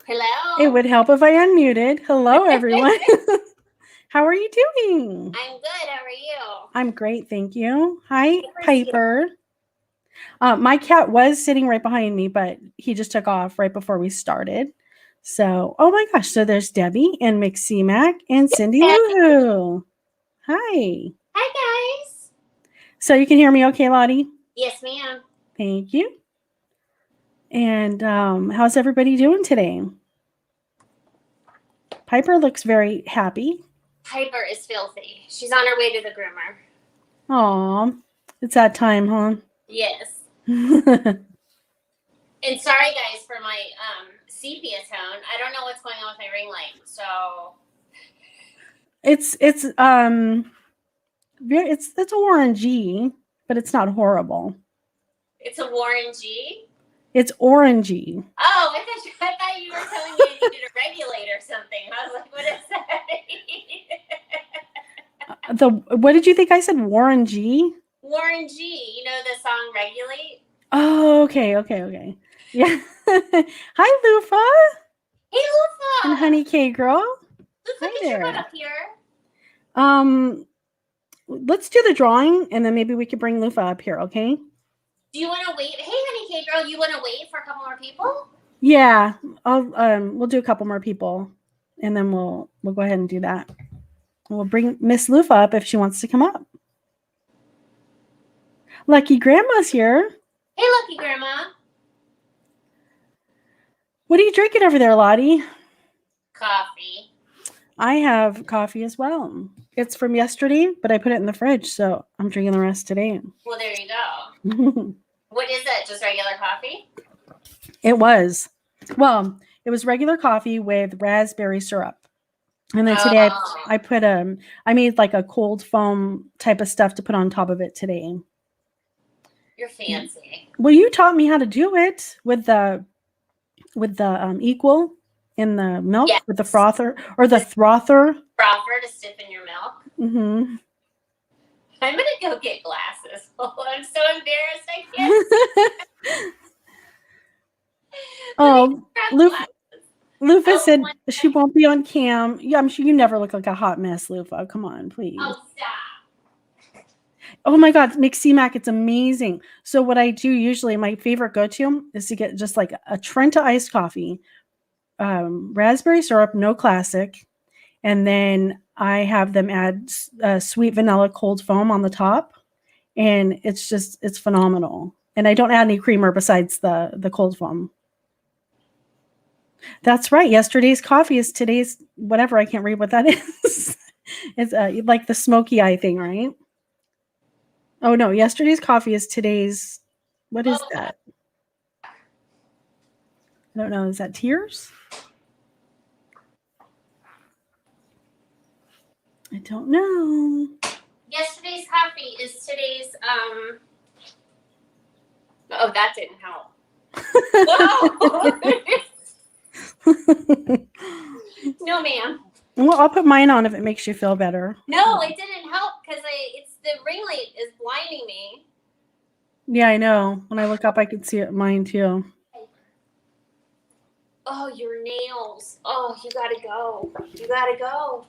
Hello. It would help if I unmuted. Hello, everyone. How are you doing? I'm good. How are you? I'm great, thank you. Hi, Piper's here. Piper. My cat was sitting right behind me, but he just took off right before we started. So, oh my gosh. So there's Debbie and Mixie Mac and Cindy Lou Who. Hi. Hi, guys. So you can hear me okay, Lottie? Yes, ma'am. Thank you. And how's everybody doing today? Piper looks very happy. Piper is filthy. She's on her way to the groomer. Aw, it's that time, huh? Yes. And sorry, guys, for my sepia tone. I don't know what's going on with my ring light. So it's orangey, but it's not horrible. it's a Warren G. It's orangey. Oh, I thought you were telling me I needed a regulate or something. I was like, what is that? What did you think I said? Warren G? Warren G. You know the song Regulate? Oh, okay. Yeah. Hi, Lufa. Hey, Lufa. And Honey K Girl. Lufa, Hi get your there. butt up here. Let's do the drawing, and then maybe we could bring Lufa up here, okay? Do you want to wait? Hey, Honey K Girl, you want to wait for a couple more people? Yeah, we'll do a couple more people, and then we'll go ahead and do that. We'll bring Miss Lufa up if she wants to come up. Lucky Grandma's here. Hey, Lucky Grandma. What are you drinking over there, Lottie? Coffee. I have coffee as well. It's from yesterday, but I put it in the fridge, so I'm drinking the rest today. Well, there you go. What is it? Just regular coffee? It was. Well, it was regular coffee with raspberry syrup. And then today I put I made like a cold foam type of stuff to put on top of it today. You're fancy. Well, you taught me how to do it with the equal in the milk, yes, with the frother or the frother. Frother to stiffen your milk. Mm-hmm. I'm gonna go get glasses. Oh, I'm so embarrassed. I can't. Oh, Lufa said she won't be on cam. Yeah, I'm sure you never look like a hot mess, Lufa. Come on, please. Oh, stop. Oh my God, Mixie Mac, it's amazing. So what I do usually, my favorite go-to is to get just like a Trenta iced coffee, raspberry syrup, no classic, and then I have them add sweet vanilla cold foam on the top, and it's phenomenal. And I don't add any creamer besides the cold foam. That's right. Yesterday's coffee is today's whatever. I can't read what that is. It's like the smoky eye thing, right? Oh no, yesterday's coffee is today's. What is that? I don't know. Is that tears? I don't know. Yesterday's coffee is today's Oh, that didn't help. Whoa. No, ma'am. Well, I'll put mine on if it makes you feel better. No, it didn't help because it's the ring light is blinding me. Yeah, I know. When I look up, I can see it mine too. Oh, your nails. Oh, you gotta go. You gotta go.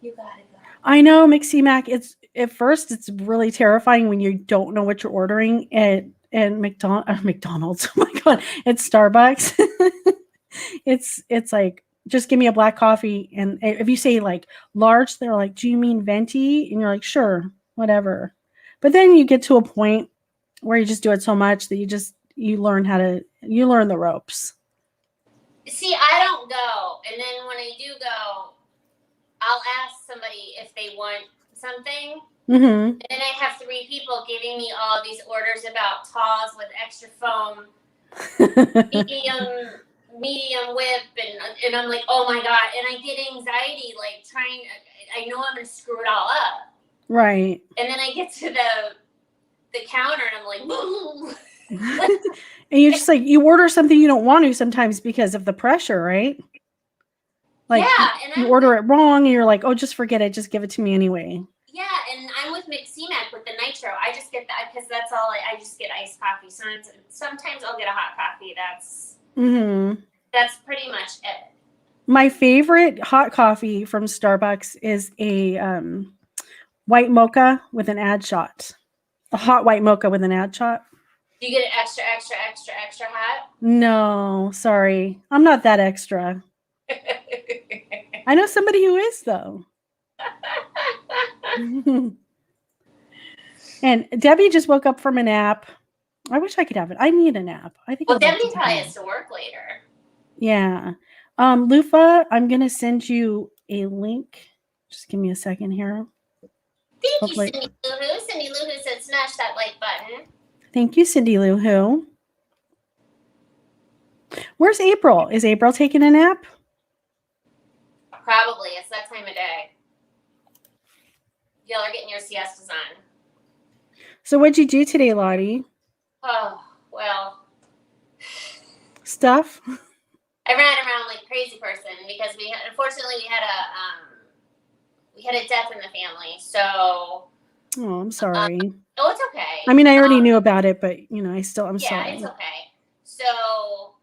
You gotta go. I know, Mixie Mac. It's at first it's really terrifying when you don't know what you're ordering at McDonald's. Oh my God, it's Starbucks. it's like, just give me a black coffee, and if you say like large, they're like, do you mean venti? And you're like, sure, whatever. But then you get to a point where you just do it so much that you learn the ropes. See, I don't go, and then when I do go, I'll ask somebody if they want something, and then I have 3 people giving me all these orders about talls with extra foam, medium whip, and I'm like, oh my God, and I get anxiety like I know I'm gonna screw it all up, right? And then I get to the counter and I'm like, boo. And you're just like, you order something you don't want to sometimes because of the pressure, right? Like, yeah, and you order it wrong and you're like, oh, just forget it, just give it to me anyway. Yeah, and I'm with Mixie Mac with the nitro. I just get that because that's all I just get iced coffee. Sometimes I'll get a hot coffee. That's Mm-hmm. That's pretty much it. My favorite hot coffee from Starbucks is a white mocha with an ad shot. A hot white mocha with an ad shot. Do you get it extra, extra, extra, extra hot? No, sorry. I'm not that extra. I know somebody who is, though. And Debbie just woke up from a nap. I wish I could have it. I need a nap. I think. Well, I'd like Debbie to probably take a has nap. to work later. Yeah. Lufa, I'm gonna send you a link. Just give me a second here. Thank Hopefully. you, Cindy Lou Who. Cindy Lou Who said smash that like button. Thank you, Cindy Lou Who. Where's April? Is April taking a nap? Probably. It's that time of day. Y'all are getting your siestas on. So what'd you do today, Lottie? Oh, well. Stuff? I ran around like a crazy person because unfortunately we had a death in the family. So Oh, I'm sorry. oh, it's okay. I mean, I already knew about it, but I'm yeah, sorry. it's okay. So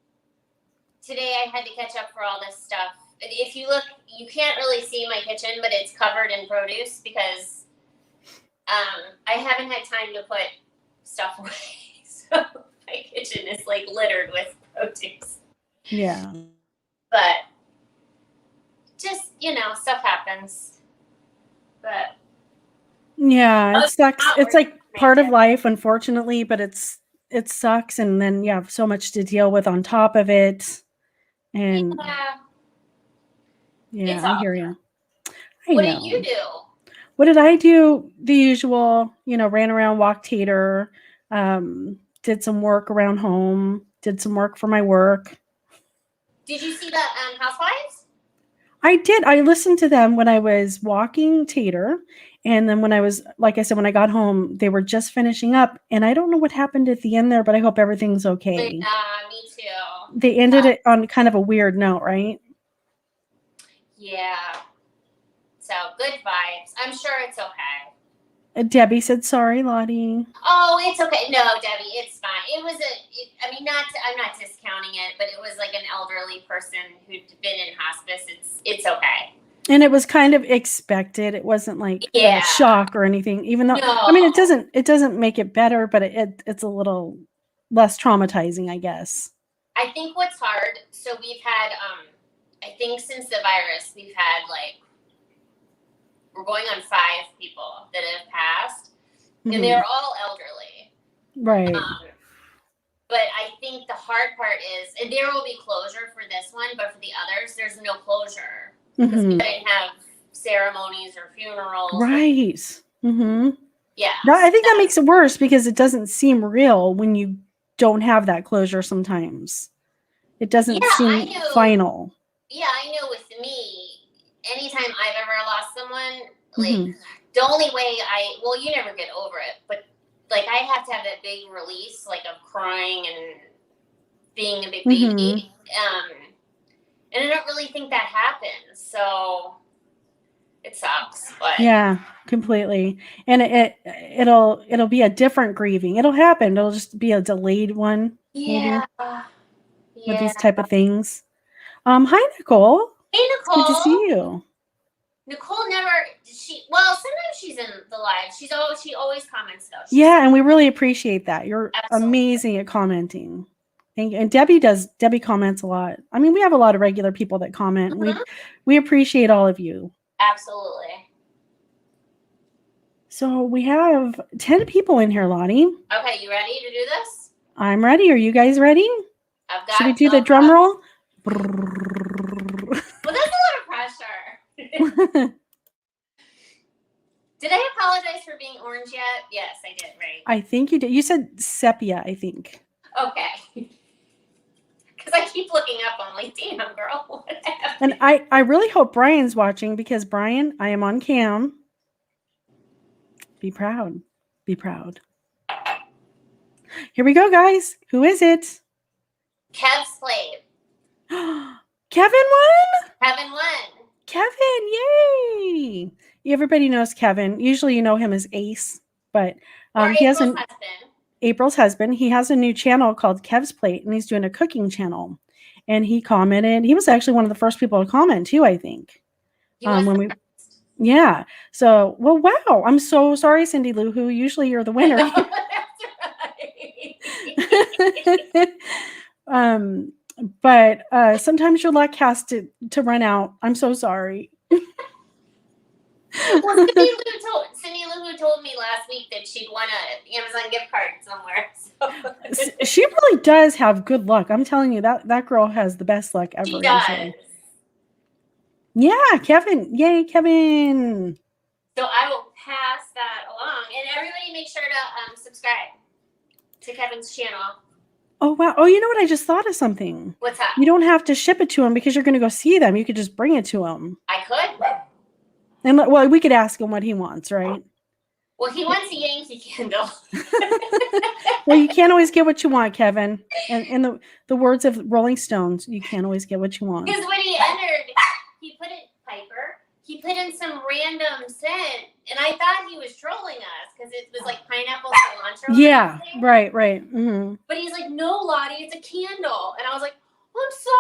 today I had to catch up for all this stuff. If you look, you can't really see my kitchen, but it's covered in produce because I haven't had time to put stuff away. So my kitchen is like littered with produce. Yeah. But just, stuff happens. But yeah, it sucks. It's like part of life, unfortunately, but it sucks, and then you have so much to deal with on top of it. And yeah, I hear you. What did you do? What did I do? The usual, ran around, walked Tater, did some work around home, did some work for my work. Did you see the Housewives? I did. I listened to them when I was walking Tater. And then when I was, like I said, when I got home, they were just finishing up. And I don't know what happened at the end there, but I hope everything's okay. Me too. They ended it on kind of a weird note, right? Yeah. So good vibes. I'm sure it's okay. Debbie said, sorry, Lottie. Oh, it's okay. No, Debbie, it's fine. It was I'm not discounting it, but it was like an elderly person who'd been in hospice. It's okay. And it was kind of expected. It wasn't like a shock or anything, even though, no. I mean, it doesn't make it better, but it's a little less traumatizing, I guess. I think what's hard, so we've had, I think since the virus, we've had we're going on 5 people that have passed, and they're all elderly. Right. But I think the hard part is, and there will be closure for this one, but for the others, there's no closure. Because we didn't have ceremonies or funerals. Right. Yeah. I think that makes it worse because it doesn't seem real when you don't have that closure sometimes. It doesn't seem final. Yeah, I know with me, anytime I've ever lost someone, the only way you never get over it, but I have to have that big release, of crying and being a big baby. And I don't really think that happens. So it sucks. But yeah, completely. And it'll be a different grieving. It'll happen. It'll just be a delayed one. Yeah. Maybe. With these type of things. Hi, Nicole. Hey, Nicole. It's good to see you. Nicole sometimes she's in the live. She always comments though. Yeah, and we really appreciate that. You're amazing at commenting. Thank you. And Debbie comments a lot. I mean, we have a lot of regular people that comment. We appreciate all of you. Absolutely. So we have 10 people in here, Lottie. Okay, you ready to do this? I'm ready. Are you guys ready? Should we do the drum roll? Well, that's a lot of pressure. Did I apologize for being orange yet? Yes, I did, right? I think you did. You said sepia, I think. Okay. Because I keep looking up. I'm like, damn, girl, what happened? And I really hope Brian's watching because, Brian, I am on cam. Be proud. Be proud. Here we go, guys. Who is it? Kev Slade. Kevin won? Kevin won. Kevin, yay! Everybody knows Kevin. Usually you know him as Ace, but he hasn't. Husband. April's husband, he has a new channel called Kev's Plate, and he's doing a cooking channel. And he commented. He was actually one of the first people to comment too, I think. When we, yeah. So, well, wow. I'm so sorry, Cindy Lou, who usually you're the winner. But sometimes your luck has to run out. I'm so sorry. Well, Cindy Lou told me last week that she'd won an Amazon gift card somewhere. So. She really does have good luck. I'm telling you, that girl has the best luck ever. She does. Usually. Yeah, Kevin. Yay, Kevin. So I will pass that along. And everybody make sure to subscribe to Kevin's channel. Oh, wow. Oh, you know what? I just thought of something. What's that? You don't have to ship it to him because you're going to go see them. You could just bring it to him. I could. And, well, we could ask him what he wants, right? Well, he wants a Yankee candle. Well, you can't always get what you want, Kevin. And in the words of Rolling Stones, you can't always get what you want. Because when he entered, he put in Piper. He put in some random scent, and I thought he was trolling us because it was like pineapple cilantro. Yeah, right. Mm-hmm. But he's like, no, Lottie, it's a candle. And I was like, I'm so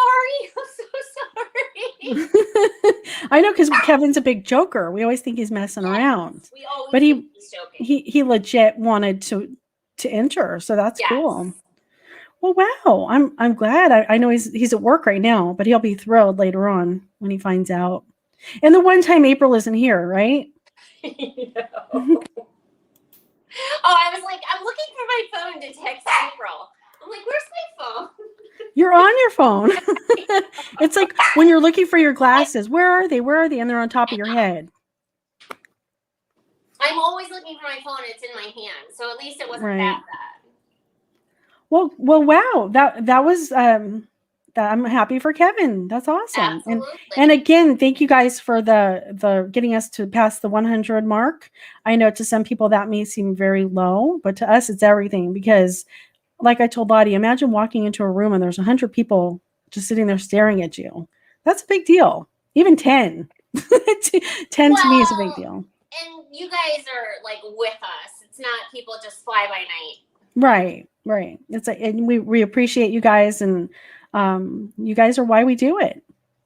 sorry. I know, because Kevin's a big joker. We always think he's messing around. We always but think he's joking. He legit wanted to enter, so that's cool. Well, wow. I'm glad. I know he's at work right now, but he'll be thrilled later on when he finds out. And the one time April isn't here, right? No. Oh, I was like, I'm looking for my phone to text April. I'm like, where's my phone? You're on your phone. It's like when you're looking for your glasses. Where are they? Where are they? And they're on top of your head. I'm always looking for my phone. It's in my hand. So at least it wasn't that bad. Well, wow. That was that I'm happy for Kevin. That's awesome. Absolutely. And again, thank you guys for the getting us to pass the 100 mark. I know to some people that may seem very low, but to us it's everything, because like I told Lottie, imagine walking into a room and there's 100 people just sitting there staring at you. That's a big deal. Even 10. 10 to me is a big deal. And you guys are like with us. It's not people just fly by night. Right. And we appreciate you guys, and you guys are why we do it.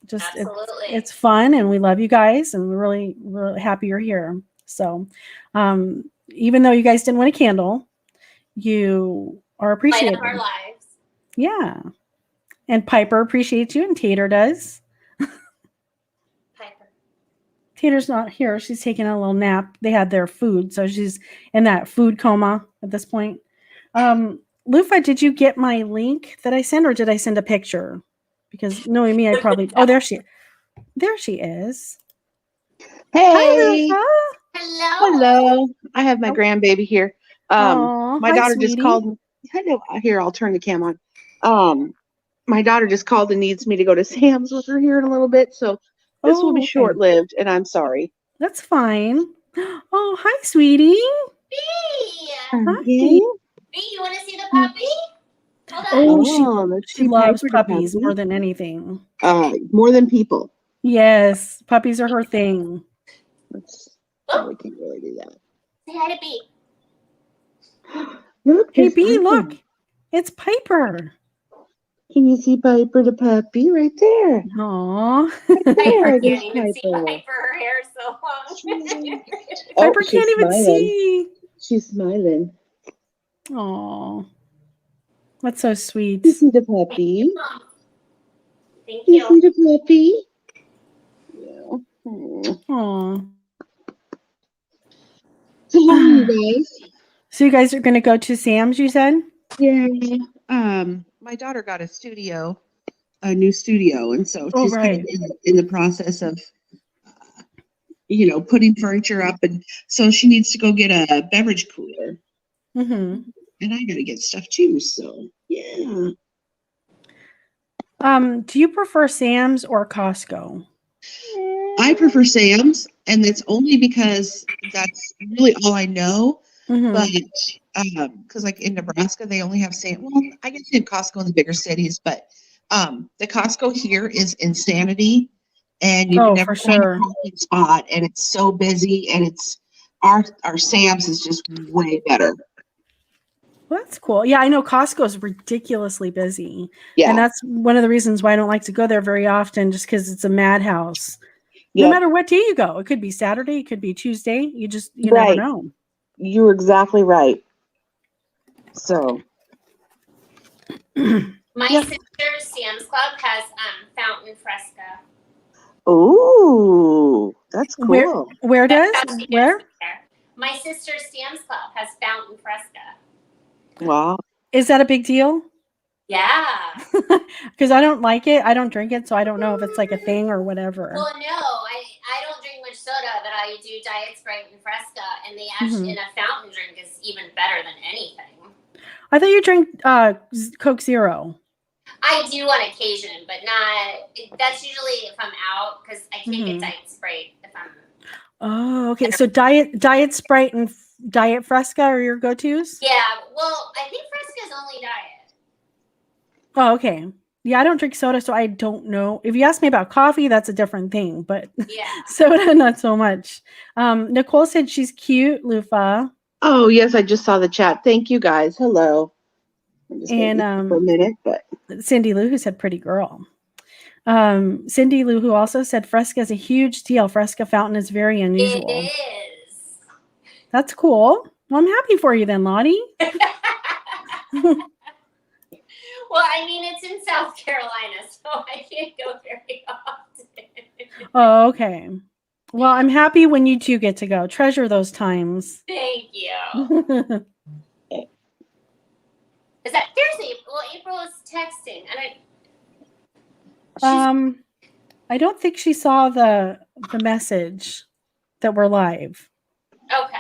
Just Absolutely. It's fun, and we love you guys, and we're really happy you're here. So even though you guys didn't win a candle, you are appreciated. Light up our lives. Yeah. And Piper appreciates you, and Tater does. Piper. Tater's not here. She's taking a little nap. They had their food, so she's in that food coma at this point. Lufa, did you get my link that I sent, or did I send a picture? Because knowing me, I probably... Oh, there she is. Hey. Hi, Hello. I have my grandbaby here. My daughter sweetie. just called me. Hello. Here, I'll turn the cam on. My daughter just called and needs me to go to Sam's with her here in a little bit, so this will be short-lived, and I'm sorry. That's fine. Oh, hi, sweetie. B. Hi. B, you want to see the puppy? Hold on. She loves puppies more than anything. More than people. Yes, puppies are her thing. We can't really do that. Say hi to B. Look, hey, B, look. It's Piper. Can you see Piper the puppy right there? Aww. Piper can't even see Piper. Her hair is so long. Piper can't even see. She's smiling. Aww. That's so sweet. You see the puppy? Thank you. You see the puppy? Yeah. Aww. So how are you guys? So you guys are going to go to Sam's, you said? Yeah. My daughter got a new studio, and so she's kind of in the process of, putting furniture up, and so she needs to go get a beverage cooler. Mm-hmm. And I got to get stuff too, so yeah. Do you prefer Sam's or Costco? I prefer Sam's, and it's only because that's really all I know. Mm-hmm. But because like in Nebraska, they only have Sam's. Well, I guess in Costco in the bigger cities, but the Costco here is insanity, and you can never find a parking spot, and it's so busy, and it's our Sam's is just way better. Well, that's cool. Yeah, I know Costco is ridiculously busy. Yeah. And that's one of the reasons why I don't like to go there very often, just because it's a madhouse. No Yep. matter what day you go. It could be Saturday, it could be Tuesday. You never Right. know. You're exactly right. So My Yep. sister's Sam's Club has fountain fresca. Ooh, that's cool. Where That's does? how she Where? gets it there. My sister's Sam's Club has fountain fresca. Wow. Is that a big deal? Yeah. Because I don't like it. I don't drink it, so I don't know if it's like a thing or whatever. Well, no, I don't drink much soda, but I do Diet Sprite and Fresca, and they actually in a fountain drink is even better than anything. I thought you drank Coke Zero. I do on occasion, but not. That's usually if I'm out because I can't get Diet Sprite if I'm. Oh, okay. So Diet Sprite and Diet Fresca are your go-tos? Yeah, well, I think Fresca is only diet. Oh, okay. Yeah, I don't drink soda, so I don't know. If you ask me about coffee, that's a different thing, but Yeah. soda, not so much. Nicole said she's cute, Lufa. Oh, yes, I just saw the chat. Thank you guys. Hello. I'm just And for a minute, but Cindy Lou, who said pretty girl. Cindy Lou, who also said Fresca is a huge deal. Fresca fountain is very unusual. It is. That's cool. Well, I'm happy for you then, Lottie. Well, I mean, it's in South Carolina, so I can't go very often. Oh, okay. Well, I'm happy when you two get to go. Treasure those times. Thank you. Is that there's April? April is texting, and I don't think she saw the message that we're live. Okay.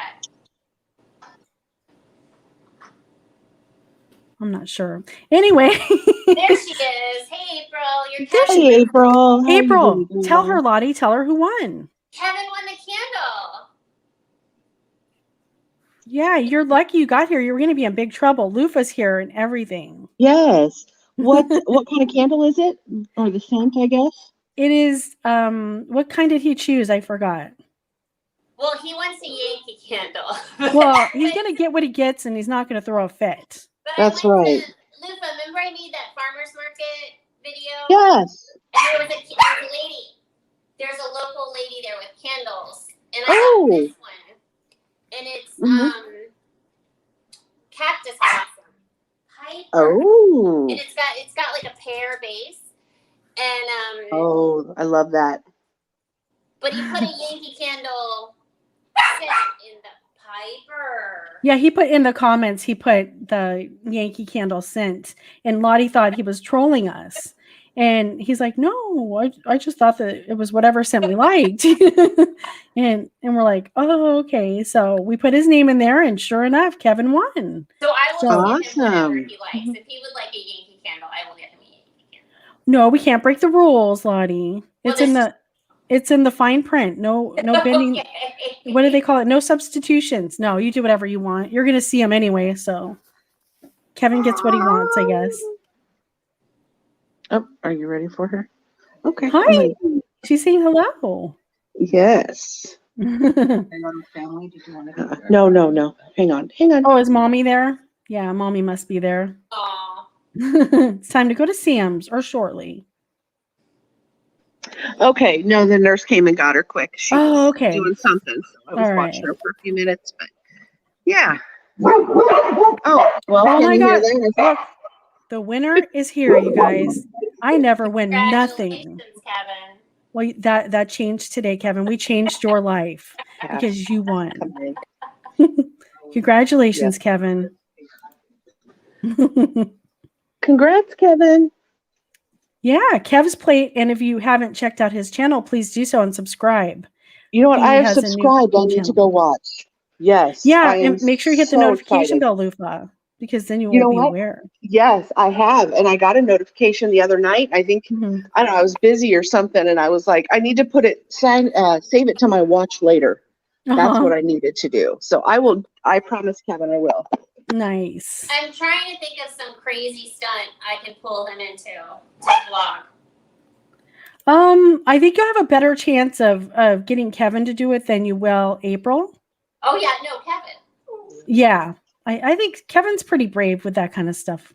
I'm not sure. Anyway. There she is. Hey, April. You're Kevin. Hey, April. How April, tell her, Lottie. Tell her who won. Kevin won the candle. Yeah, you're lucky you got here. You were going to be in big trouble. Lufa's here and everything. Yes. What kind of candle is it? Or the scent, I guess? It is, what kind did he choose? I forgot. Well, he wants a Yankee candle. Well, he's going to get what he gets and he's not going to throw a fit. But That's I went right. to, Lufa, remember I made that farmer's market video? Yes. And there was a lady. There's a local lady there with candles. And I got this one. And it's cactus blossom. Piper. Oh. And it's got like a pear base. And Oh, I love that. but he put a Yankee candle scent in the Piper. Yeah, he put in the comments, he put the Yankee Candle scent, and Lottie thought he was trolling us. And he's like, no, I just thought that it was whatever scent we liked. and we're like, oh, okay. So we put his name in there, and sure enough, Kevin won. So I will give him whatever Awesome. he likes. If he would like a Yankee candle, I will get him a Yankee candle. No, we can't break the rules, Lottie. Well, It's in the fine print. No bending. Okay. What do they call it? No substitutions. No, you do whatever you want. You're going to see him anyway. So Kevin gets what he wants, I guess. Oh, are you ready for her? Okay. Hi. She's saying hello. Yes. Oh, No. Hang on. is mommy there? Yeah, mommy must be there. Aw. It's time to go to Sam's or shortly. Okay. No, the nurse came and got her quick. She was okay. doing something. So I was All watching right. her for a few minutes, but yeah. Oh, well, Oh can my you hear God. that? Look, the winner is here, you guys. I never win nothing. Congratulations, Kevin. Well, that changed today, Kevin. We changed your life because you won. Congratulations, Kevin. Congrats, Kevin. Yeah, Kev's plate. And if you haven't checked out his channel, please do so and subscribe. You know what? He I have has a new subscribed. I need to channel. go watch. Yes. Yeah, I am and make sure you hit the so notification excited. bell, Lufa, because then you You know will be what? aware. Yes, I have. And I got a notification the other night. I think, Mhm. I don't know, I was busy or something. And I was like, I need to save it to my watch later. That's what I needed to do. So I promise, Kevin, I will. Nice. I'm trying to think of some crazy stunt I can pull him into to vlog. I think you'll have a better chance of getting Kevin to do it than you will April. Oh yeah, no, Kevin. Yeah. I think Kevin's pretty brave with that kind of stuff.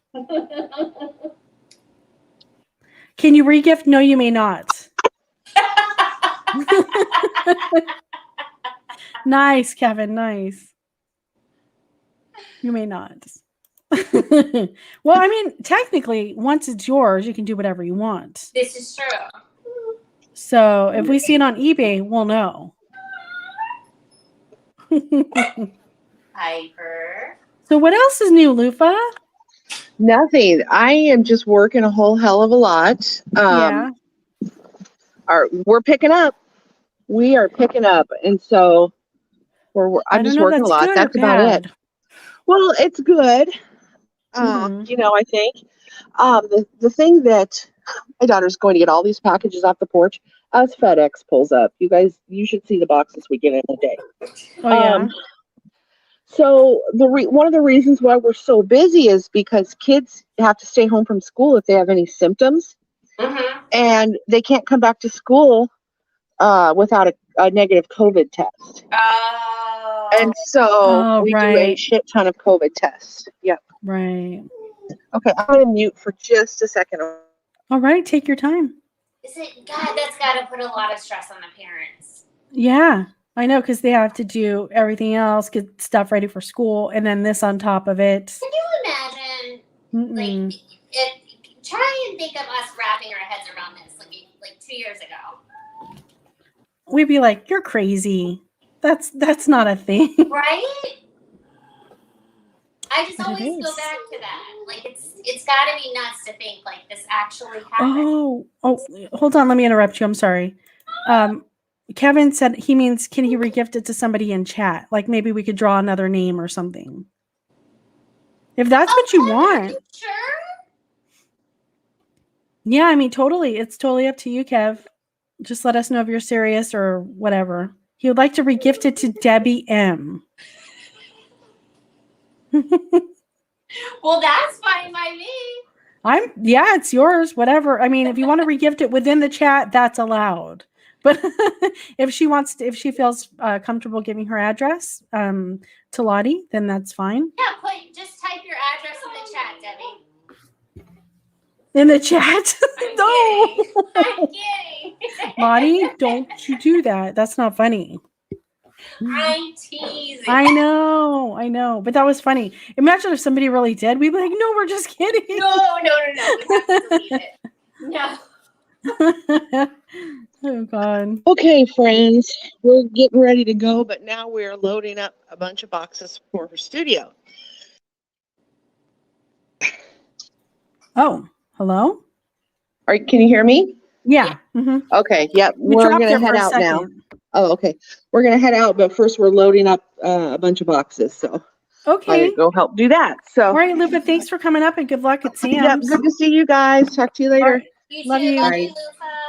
Can you regift? No, you may not. Nice, Kevin. Nice. You may not. Well, I mean, technically, once it's yours, you can do whatever you want. This is true. So if we see it on eBay, we'll know. Hyper. So what else is new, Lufa? Nothing. I am just working a whole hell of a lot. Yeah. We're picking up. We are picking up, and so I'm just working a lot. That's about it. Well, it's good. I think the thing that my daughter's going to get all these packages off the porch as FedEx pulls up. You guys, you should see the boxes we get in a day. Oh yeah. So one of the reasons why we're so busy is because kids have to stay home from school if they have any symptoms, and they can't come back to school without a negative COVID test. Oh. And so we do a shit ton of COVID tests. Yep. Right. Okay, I'm going to mute for just a second. All right, take your time. God, that's got to put a lot of stress on the parents. Yeah, I know, because they have to do everything else, get stuff ready for school, and then this on top of it. Can you imagine, try and think of us wrapping our heads around this like 2 years ago. We'd be like, you're crazy. That's not a thing. Right? I just always go back to that. Like it's got to be nuts to think like this actually happened. Oh, hold on. Let me interrupt you. I'm sorry. Kevin said he means, can he regift it to somebody in chat? Like maybe we could draw another name or something. If that's what you want. Sure. Yeah, I mean, totally. It's totally up to you, Kev. Just let us know if you're serious or whatever. He would like to regift it to Debbie M. Well, that's fine by me. It's yours, whatever. I mean, if you want to regift it within the chat, that's allowed. But if she feels comfortable giving her address to Lottie, then that's fine. Yeah, just type your address in the chat, Debbie. In the chat? No. I'm kidding. Lottie, don't you do that. That's not funny. I'm teasing. I know. But that was funny. Imagine if somebody really did. We'd be like, no, we're just kidding. No. We have to delete it. No. Oh, God. Okay, friends, we're getting ready to go, but now we're loading up a bunch of boxes for her studio. Oh, hello? Can you hear me? Yeah. Mm-hmm. Okay, yep. We're going to head out now. Oh, okay. We're going to head out, but first we're loading up a bunch of boxes, so okay. I'm going to go help do that. So, all right, Lupa, thanks for coming up and good luck at Sam's. Yep, good to see you guys. Talk to you later. Right. Love you, Lupa.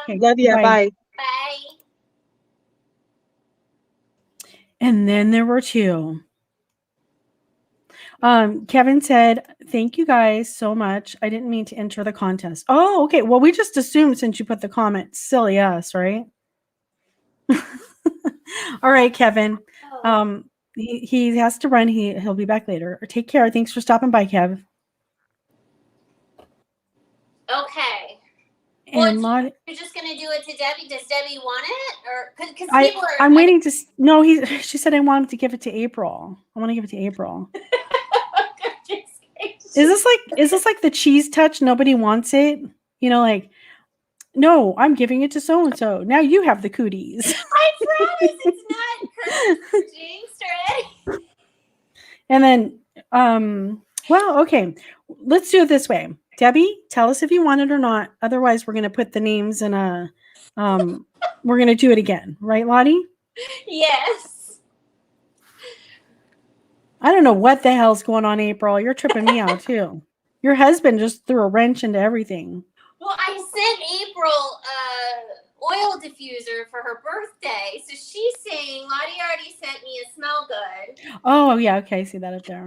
Okay, love you. Bye. Bye. And then there were two. Kevin said, thank you guys so much. I didn't mean to enter the contest. Oh, okay. Well, we just assumed since you put the comment, silly us, right? All right, Kevin. He has to run. He'll be back later. Take care. Thanks for stopping by, Kev. Okay. And you're just gonna do it to Debbie. Does Debbie want it, or because I'm waiting to? No, she said I want him to give it to April. I want to give it to April. Is this like the cheese touch? Nobody wants it. No, I'm giving it to so and so. Now you have the cooties. I promise it's not jinxed already. And then, okay, let's do it this way. Debbie, tell us if you want it or not. Otherwise, we're going to put the names in a, we're going to do it again. Right, Lottie? Yes. I don't know what the hell's going on, April. You're tripping me out, too. Your husband just threw a wrench into everything. Well, I sent April oil diffuser for her birthday. So she's saying, Lottie already sent me a smell good. Oh, yeah. Okay. I see that up there.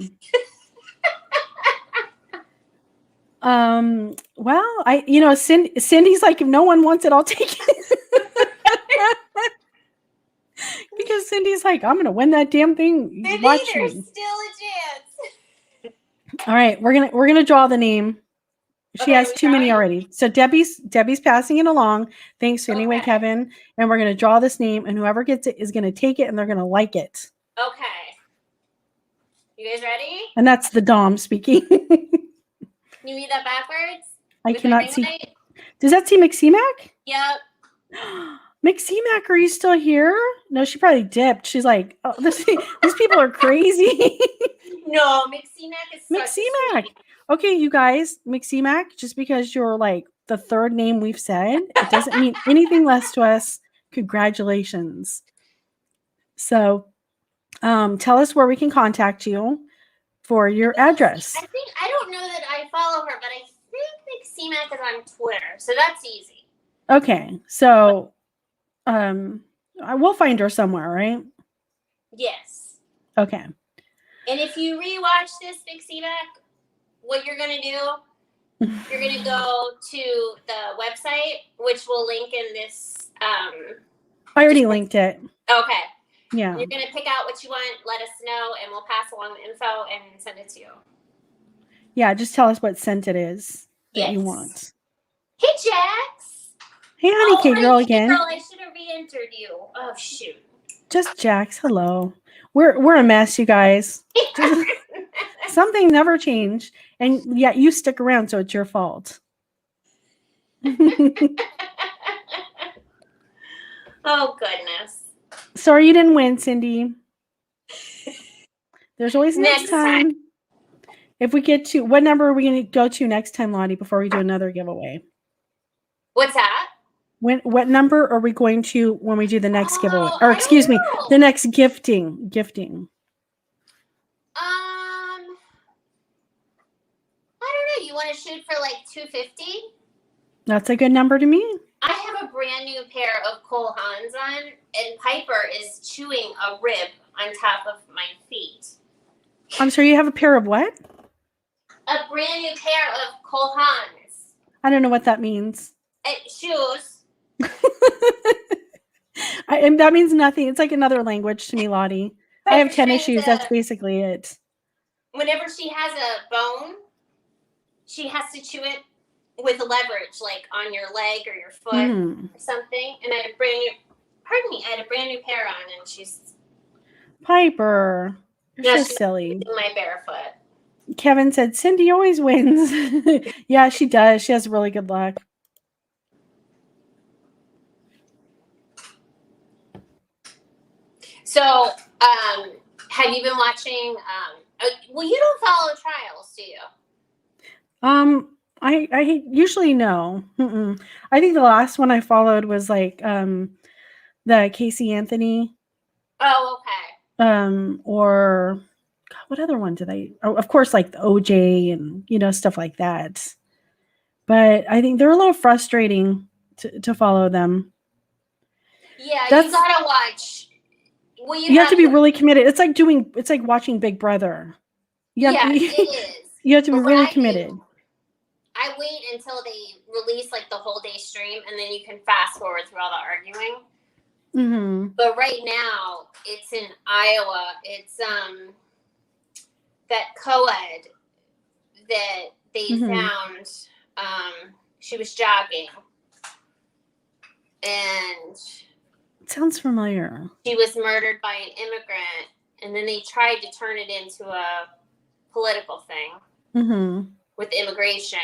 Cindy's like, if no one wants it, I'll take it. Because Cindy's like, I'm going to win that damn thing. Cindy, Watch there's me. still a chance. All right, we're gonna draw the name. She Okay, has too many already. So Debbie's passing it along. Thanks anyway, Kevin. And we're gonna draw this name, and whoever gets it is gonna take it, and they're gonna like it. Okay. You guys ready? And that's the Dom speaking. Can you read that backwards? I cannot see. Light? Does that see McCmac? Yep. McCmac, are you still here? No, she probably dipped. She's like, oh, these people are crazy. No, McCmac is McCmac. Okay, you guys, McCmac, just because you're like the third name we've said, it doesn't mean anything less to us. Congratulations. So tell us where we can contact you for your address. I don't know that I follow her, but I think McCmac is on Twitter, so that's easy. Okay, so I will find her somewhere, right? Yes. Okay. And if you rewatch this McCmac, what you're gonna do, you're gonna go to the website, which will link in this. I already linked it. Okay. Yeah. You're gonna pick out what you want, let us know, and we'll pass along the info and send it to you. Yeah, just tell us what scent it is that you want. Hey, Jax. Hey, honey cake girl again. Girl, I should have re-entered you. Oh shoot. Just Jax. Hello. We're a mess, you guys. Something never changed, and yet you stick around, so it's your fault. Oh goodness. Sorry you didn't win, Cindy. There's always next time. If we get to, what number are we going to go to next time, Lottie, before we do another giveaway? What's that? What number are we going to when we do the next giveaway? Or excuse me, the next gifting. I don't know. You want to shoot for like 250? That's a good number to me. I have a brand new pair of Cole Haans on, and Piper is chewing a rib on top of my feet. I'm sorry, you have a pair of what? A brand new pair of Cole Haans. I don't know what that means. Shoes. And that means nothing. It's like another language to me, Lottie. I have tennis shoes. That's basically it. Whenever she has a bone, she has to chew it with leverage, like on your leg or your foot or something. And I had a brand new pair on, and she's Piper. You're so silly. My barefoot. Kevin said Cindy always wins. Yeah, she does. She has really good luck. So, have you been watching? Well, you don't follow trials, do you? I usually no. I think the last one I followed was like the Casey Anthony. Oh, okay. Or God, what other one did I? Oh, of course, like the OJ and stuff like that. But I think they're a little frustrating to follow them. Yeah, you gotta watch. Well, you have to be really committed. It's like watching Big Brother. It is. You have to be really committed. I wait until they release like the whole day stream, and then you can fast forward through all the arguing. Mm-hmm. But right now, it's in Iowa. It's that co-ed that they found. She was jogging, and it sounds familiar. She was murdered by an immigrant, and then they tried to turn it into a political thing with immigration,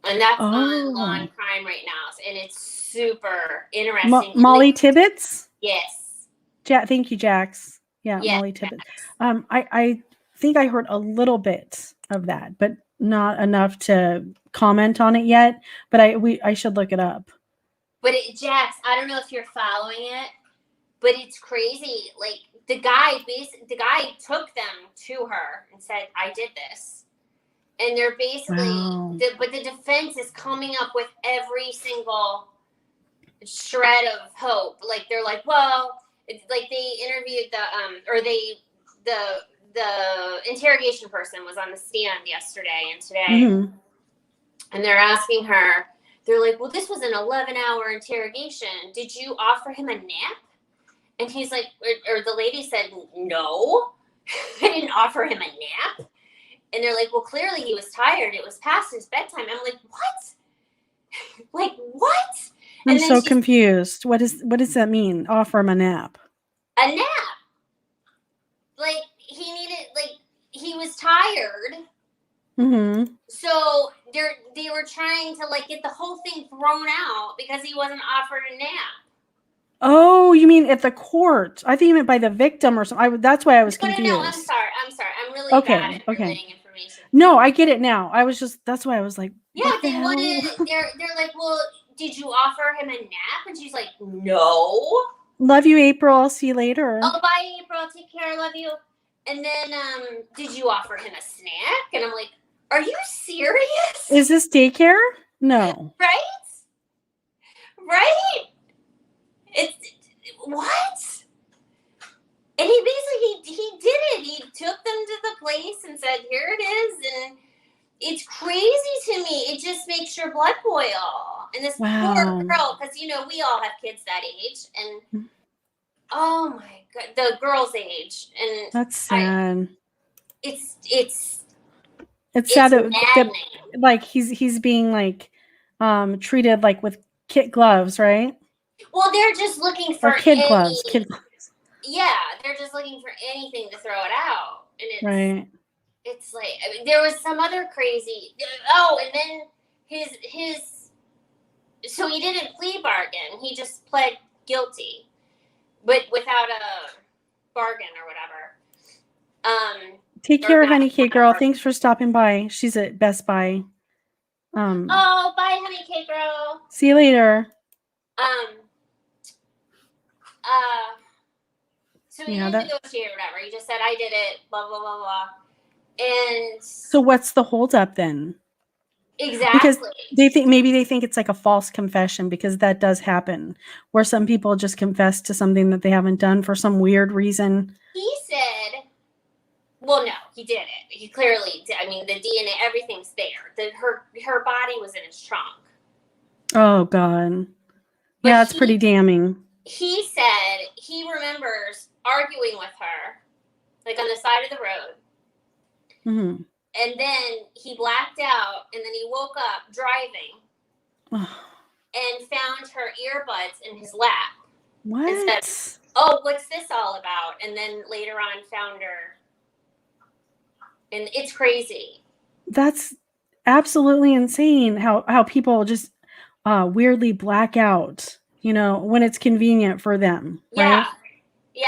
and that's on Crime right now, and it's super interesting. Molly Tibbetts? Yes. Thank you, Jax. Yeah, Molly Tibbetts. I think I heard a little bit of that, but not enough to comment on it yet. But I should look it up. But Jax, I don't know if you're following it, but it's crazy. Like the guy took them to her and said, "I did this," and they're basically, but the defense is coming up with every single shred of hope. Like they're like, well, it's like they interviewed the interrogation person was on the stand yesterday and today, and they're asking her. They're like, well, this was an 11-hour interrogation. Did you offer him a nap? And he's like, or the lady said, no, I didn't offer him a nap. And they're like, well, clearly he was tired. It was past his bedtime. I'm like, what? Like, what? I'm so confused. What does that mean? Offer him a nap. A nap. Like, he was tired. Mm-hmm. So they were trying to like get the whole thing thrown out because he wasn't offered a nap. Oh, you mean at the court? I think you meant by the victim or something. That's why I was confused. No, I'm sorry. I'm really bad at relaying information. No, I get it now. That's why I was like, yeah, they wanted. They're like, well, did you offer him a nap? And she's like, no. Love you, April. I'll see you later. Oh, bye, April. Take care. I love you. And then, did you offer him a snack? And I'm like, are you serious? Is this daycare? No. Right? It's what? And he basically he did it. He took them to the place and said, "Here it is." And it's crazy to me. It just makes your blood boil. And this poor girl, because we all have kids that age, and oh my god, the girl's age, and that's sad. It's sad that like he's being like treated like with kid gloves, right? Well, they're just looking for kid gloves. Yeah, they're just looking for anything to throw it out, and it's right. It's like there was some other crazy. Oh, and then his. So he didn't plea bargain. He just pled guilty, but without a bargain or whatever. Take care, honey cake girl. Thanks for stopping by. She's at Best Buy. Oh, bye, honey cake girl. See you later. So he didn't negotiate or whatever. He just said, I did it, blah, blah, blah, blah. And so what's the holdup then? Exactly. Because they think it's like a false confession, because that does happen where some people just confess to something that they haven't done for some weird reason. He said, well, no, he did it. He clearly did. I mean, the DNA, everything's there. Her body was in his trunk. Oh, God. But yeah, it's pretty damning. He said he remembers arguing with her, like on the side of the road. Mm-hmm. And then he blacked out, and then he woke up driving and found her earbuds in his lap. What? And said, oh, what's this all about? And then later on found her. And it's crazy. That's absolutely insane how people just weirdly black out, when it's convenient for them. Yeah. Right? Yeah.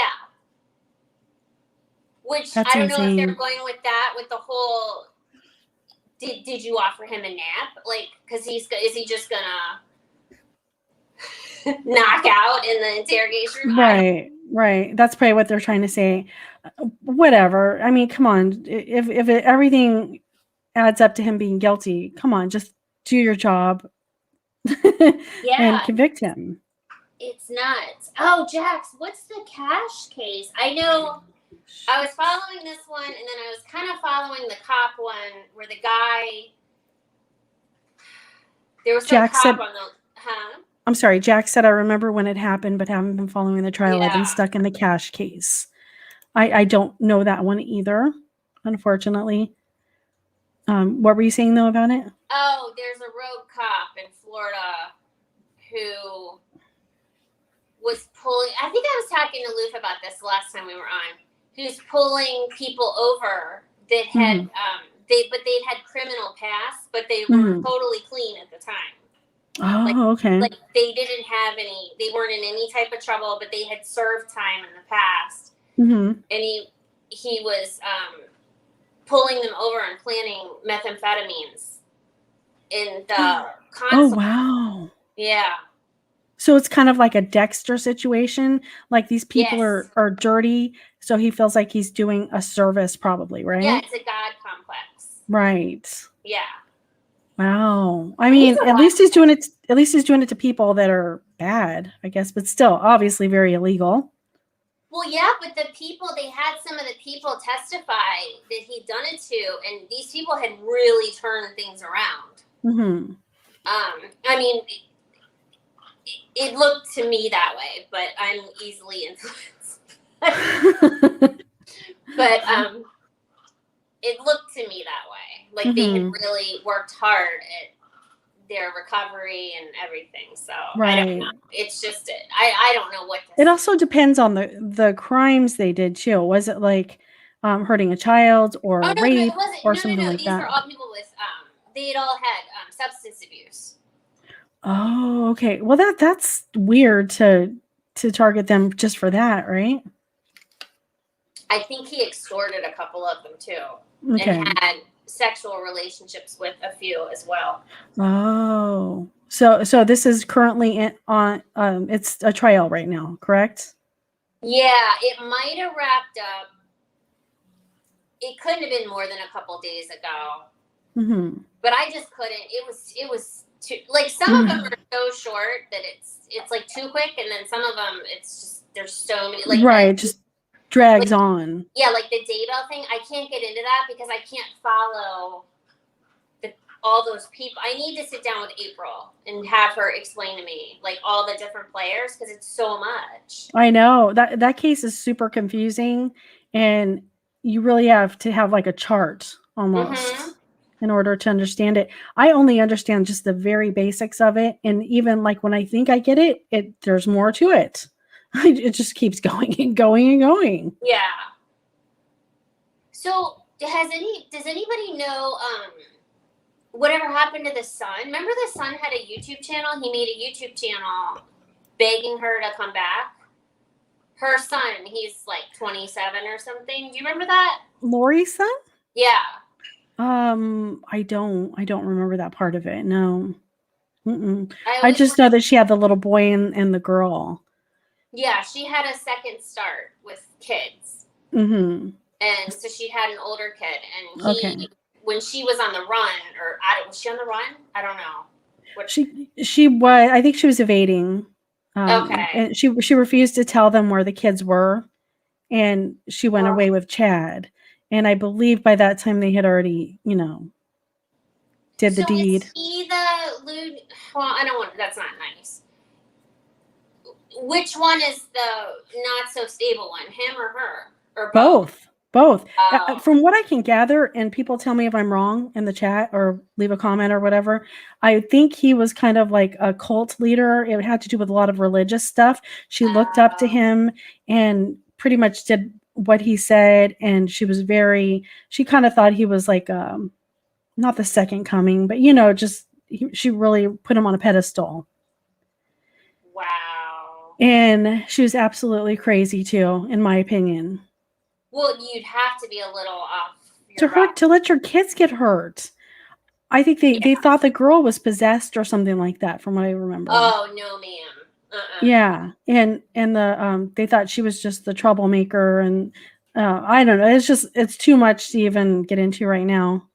Which that's I don't insane. know if they're going with that, with the whole, did you offer him a nap? Like, because is he just going to knock out in the interrogation room? Right. That's probably what they're trying to say. Whatever. I mean, come on. If everything adds up to him being guilty, come on, just do your job and convict him. It's nuts. Oh, Jax, what's the cash case? I know I was following this one, and then I was kind of following the cop one where the guy, there was some cop on the, I'm sorry, Jack said, I remember when it happened, but haven't been following the trial. I've been stuck in the cash case. I don't know that one either, unfortunately. What were you saying, though, about it? Oh, there's a rogue cop in Florida who was pulling, I think I was talking to Luf about this the last time we were on, who's pulling people over that had, they'd had criminal past, but they were totally clean at the time. Oh, okay. Like they didn't have they weren't in any type of trouble, but they had served time in the past. Mm-hmm. And he was pulling them over and planting methamphetamines in the console. Oh, wow. Yeah. So it's kind of like a Dexter situation. Like these people are dirty, so he feels like he's doing a service, probably, right? Yeah, it's a God complex. Right. Yeah. Wow. I mean, at least he's doing it. At least he's doing it to people that are bad, I guess, but still, obviously, very illegal. Well, yeah, but they had some of the people testify that he'd done it to, and these people had really turned things around. Mm-hmm. I mean, it looked to me that way, but I'm easily influenced. But it looked to me that way. Like they had really worked hard at their recovery and everything. So I don't know. It's just I don't know what it also depends on the crimes they did too. Was it like hurting a child or rape or something like These that? were all people with they had all had substance abuse. Oh, okay. Well, that's weird to target them just for that, right? I think he extorted a couple of them too, okay. and had sexual relationships with a few as well. Oh, so this is currently on. It's a trial right now, correct? Yeah, it might have wrapped up. It couldn't have been more than a couple days ago. But I just couldn't. It was too, like, some of them are so short that it's like too quick, and then some of them it's just there's so many, like, right, just drags on. Yeah, like the Daybell thing. I can't get into that because I can't follow all those people. I need to sit down with April and have her explain to me like all the different players because it's so much. I know that case is super confusing, and you really have to have like a chart almost in order to understand it. I only understand just the very basics of it, and even like when I think I get it, there's more to it. It just keeps going and going and going. Yeah. So does anybody know whatever happened to the son? Remember the son had a YouTube channel? He made a YouTube channel begging her to come back. Her son, he's like 27 or something. Do you remember that? Lori's son? Yeah. I don't remember that part of it. No. I just know that she had the little boy and the girl. Yeah, she had a second start with kids. And so she had an older kid, and he, when she was on the run, or was she on the run? I don't know. She was. I think she was evading. And she refused to tell them where the kids were, and she went away with Chad. And I believe by that time they had already, did the deed. Is he the lewd? Well, I don't want. That's not nice. Which one is the not so stable one? Him or her? Or both? Both. From what I can gather, and people tell me if I'm wrong in the chat or leave a comment or whatever, I think he was kind of like a cult leader. It had to do with a lot of religious stuff. She looked up to him and pretty much did what he said. And she kind of thought he was like, not the second coming, but she really put him on a pedestal. Wow. And she was absolutely crazy too, in my opinion. Well, you'd have to be a little off. To let your kids get hurt. I think they thought the girl was possessed or something like that, from what I remember. Oh no, ma'am. Yeah, and they thought she was just the troublemaker, and I don't know. It's too much to even get into right now.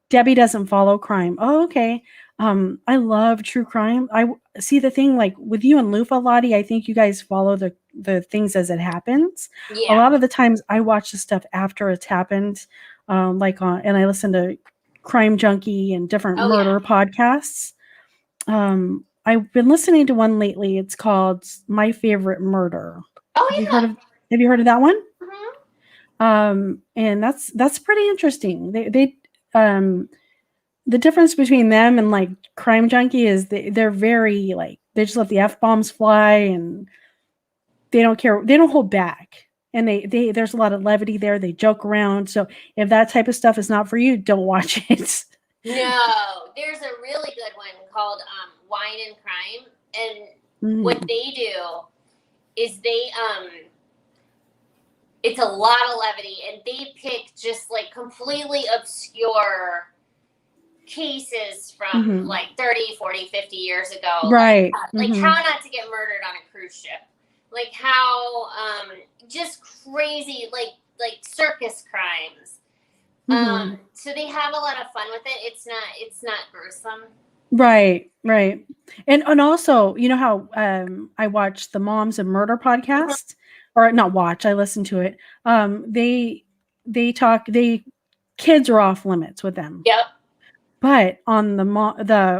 Debbie doesn't follow crime. Oh, okay. I love true crime. I see the thing like with you and Lufa, Lottie. I think you guys follow the things as it happens. Yeah. A lot of the times I watch the stuff after it's happened, and I listen to Crime Junkie and different murder podcasts. I've been listening to one lately. It's called My Favorite Murder. Oh, have you heard of that one? Mm-hmm. And that's pretty interesting. They the difference between them and like Crime Junkie is they're very like, they just let the F-bombs fly and they don't care. They don't hold back. And they there's a lot of levity there. They joke around. So if that type of stuff is not for you, don't watch it. No, there's a really good one called Wine and Crime. And what they do is it's a lot of levity, and they pick just like completely obscure cases from like 30, 40, 50 years ago. Right. Like how not to get murdered on a cruise ship. Like how just crazy like circus crimes. So they have a lot of fun with it. It's not gruesome. Right. And also, you know how I watch the Moms and Murder podcast, or not watch, I listen to it. They talk, kids are off limits with them. Yep. But on the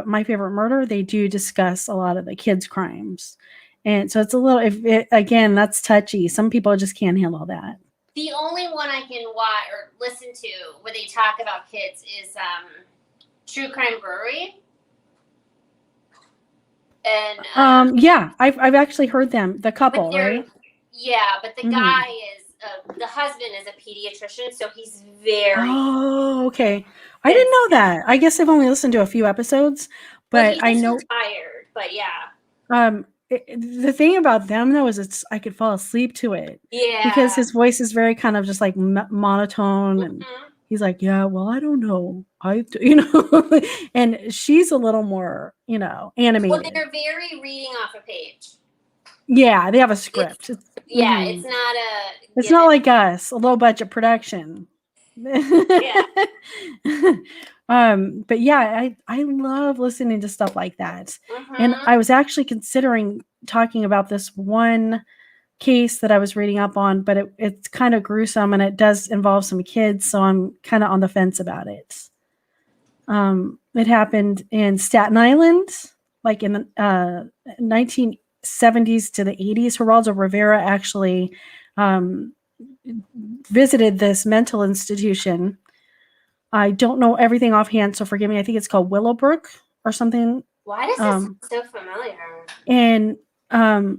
My Favorite Murder, they do discuss a lot of the kids' crimes. And so it's a little, again, that's touchy. Some people just can't handle that. The only one I can watch or listen to where they talk about kids is True Crime Brewery. And yeah, I've actually heard them. The couple, right? Yeah, but the guy is the husband is a pediatrician, so he's very. Oh, okay. I didn't know that. I guess I've only listened to a few episodes, but he's I know. Retired, but yeah. The thing about them though is I could fall asleep to it. Yeah. Because his voice is very kind of just like monotone, and he's like, yeah, well, I don't know, and she's a little more, animated. Well, they're very reading off a page. Yeah, they have a script. It's not It's not like us, a low budget production. Yeah. But yeah, I love listening to stuff like that. And I was actually considering talking about this one case that I was reading up on, but it's kind of gruesome and it does involve some kids, so I'm kind of on the fence about it. It happened in Staten Island, like in the 1970s to the 80s. Geraldo Rivera actually visited this mental institution. I don't know everything offhand, so forgive me. I think it's called Willowbrook or something. Why does this sound so familiar? And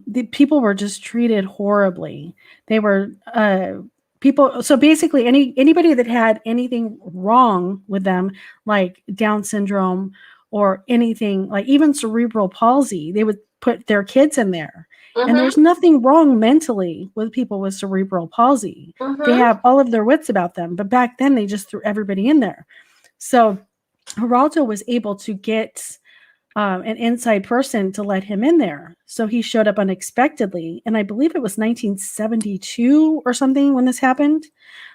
the people were just treated horribly. They were people. So basically, anybody that had anything wrong with them, like Down syndrome or anything, like even cerebral palsy, they would put their kids in there. And there's nothing wrong mentally with people with cerebral palsy. They have all of their wits about them. But back then, they just threw everybody in there. So Geraldo was able to get an inside person to let him in there. So he showed up unexpectedly. And I believe it was 1972 or something when this happened.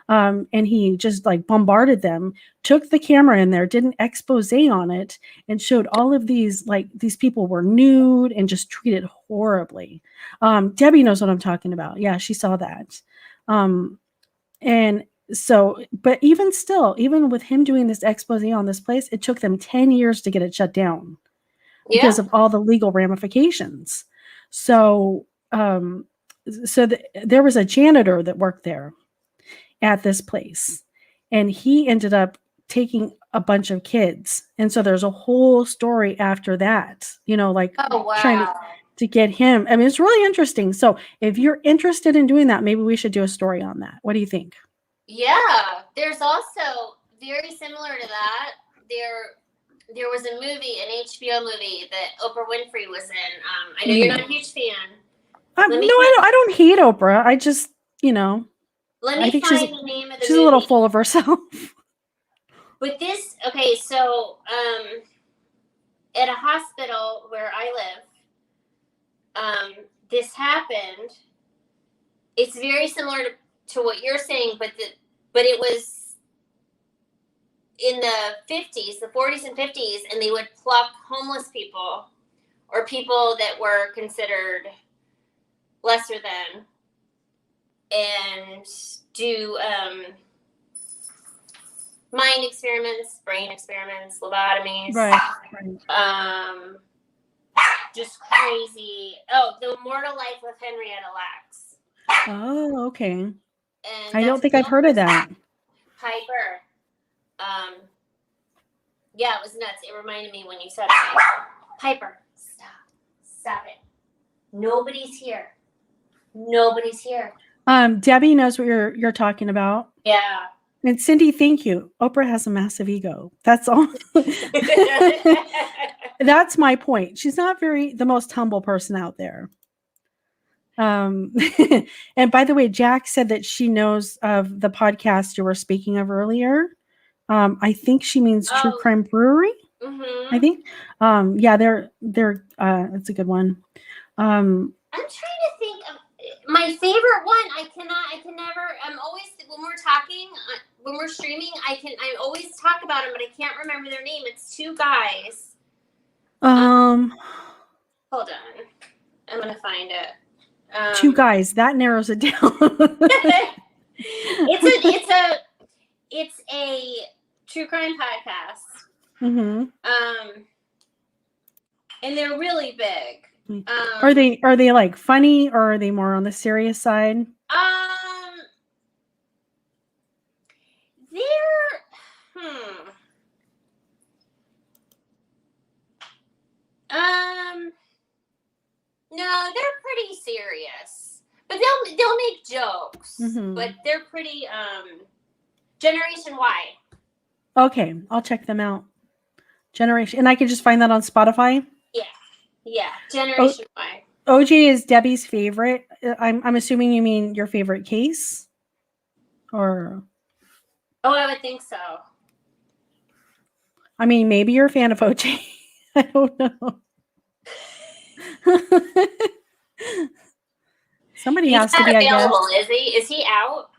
And he just like bombarded them, took the camera in there, did an expose on it, and showed all of these, like these people were nude and just treated horribly. Debbie knows what I'm talking about. Yeah, she saw that. And so, but even still, even with him doing this expose on this place, it took them 10 years to get it shut down because of all the legal ramifications. So, there was a janitor that worked there at this place, and he ended up taking a bunch of kids. And so there's a whole story after that, trying to get him. I mean, it's really interesting. So if you're interested in doing that, maybe we should do a story on that. What do you think? Yeah, there's also very similar to that. There was a movie, an HBO movie that Oprah Winfrey was in. I know you're not a huge fan. I don't hate Oprah. I just, I think find the name of the she's movie. A little full of herself. But this, okay, so at a hospital where I live, this happened. It's very similar to what you're saying, but it was in the 50s, the 40s and 50s, and they would pluck homeless people or people that were considered lesser than and do mind experiments, brain experiments, lobotomies. Right. Just crazy. Oh, The Immortal Life of Henrietta Lacks. Oh, okay. And I don't think I've heard of that. Piper. Yeah, it was nuts. It reminded me when you said it. Piper, stop it. Nobody's here. Debbie knows what you're talking about. Yeah. And Cindy, thank you. Oprah has a massive ego. That's all. That's my point. She's not the most humble person out there. And by the way, Jack said that she knows of the podcast you were speaking of earlier. I think she means True Crime Brewery. I think. Yeah, they're it's a good one. I'm trying to think of my favorite one. I can never. I'm always when we're talking, when we're streaming. I always talk about them, but I can't remember their name. It's two guys. Hold on, I'm gonna find it. Two guys. That narrows it down. It's a true crime podcast. And they're really big. Are they like funny, or are they more on the serious side? No, they're pretty serious, but they'll make jokes, but they're pretty Generation Y. Okay, I'll check them out. Generation, and I can just find that on Spotify. Yeah, Generation Y. OJ is Debbie's favorite. I'm assuming you mean your favorite case, or? Oh, I would think so. I mean, maybe you're a fan of OJ. I don't know. Somebody has to be, I guess. Is he? Is he out?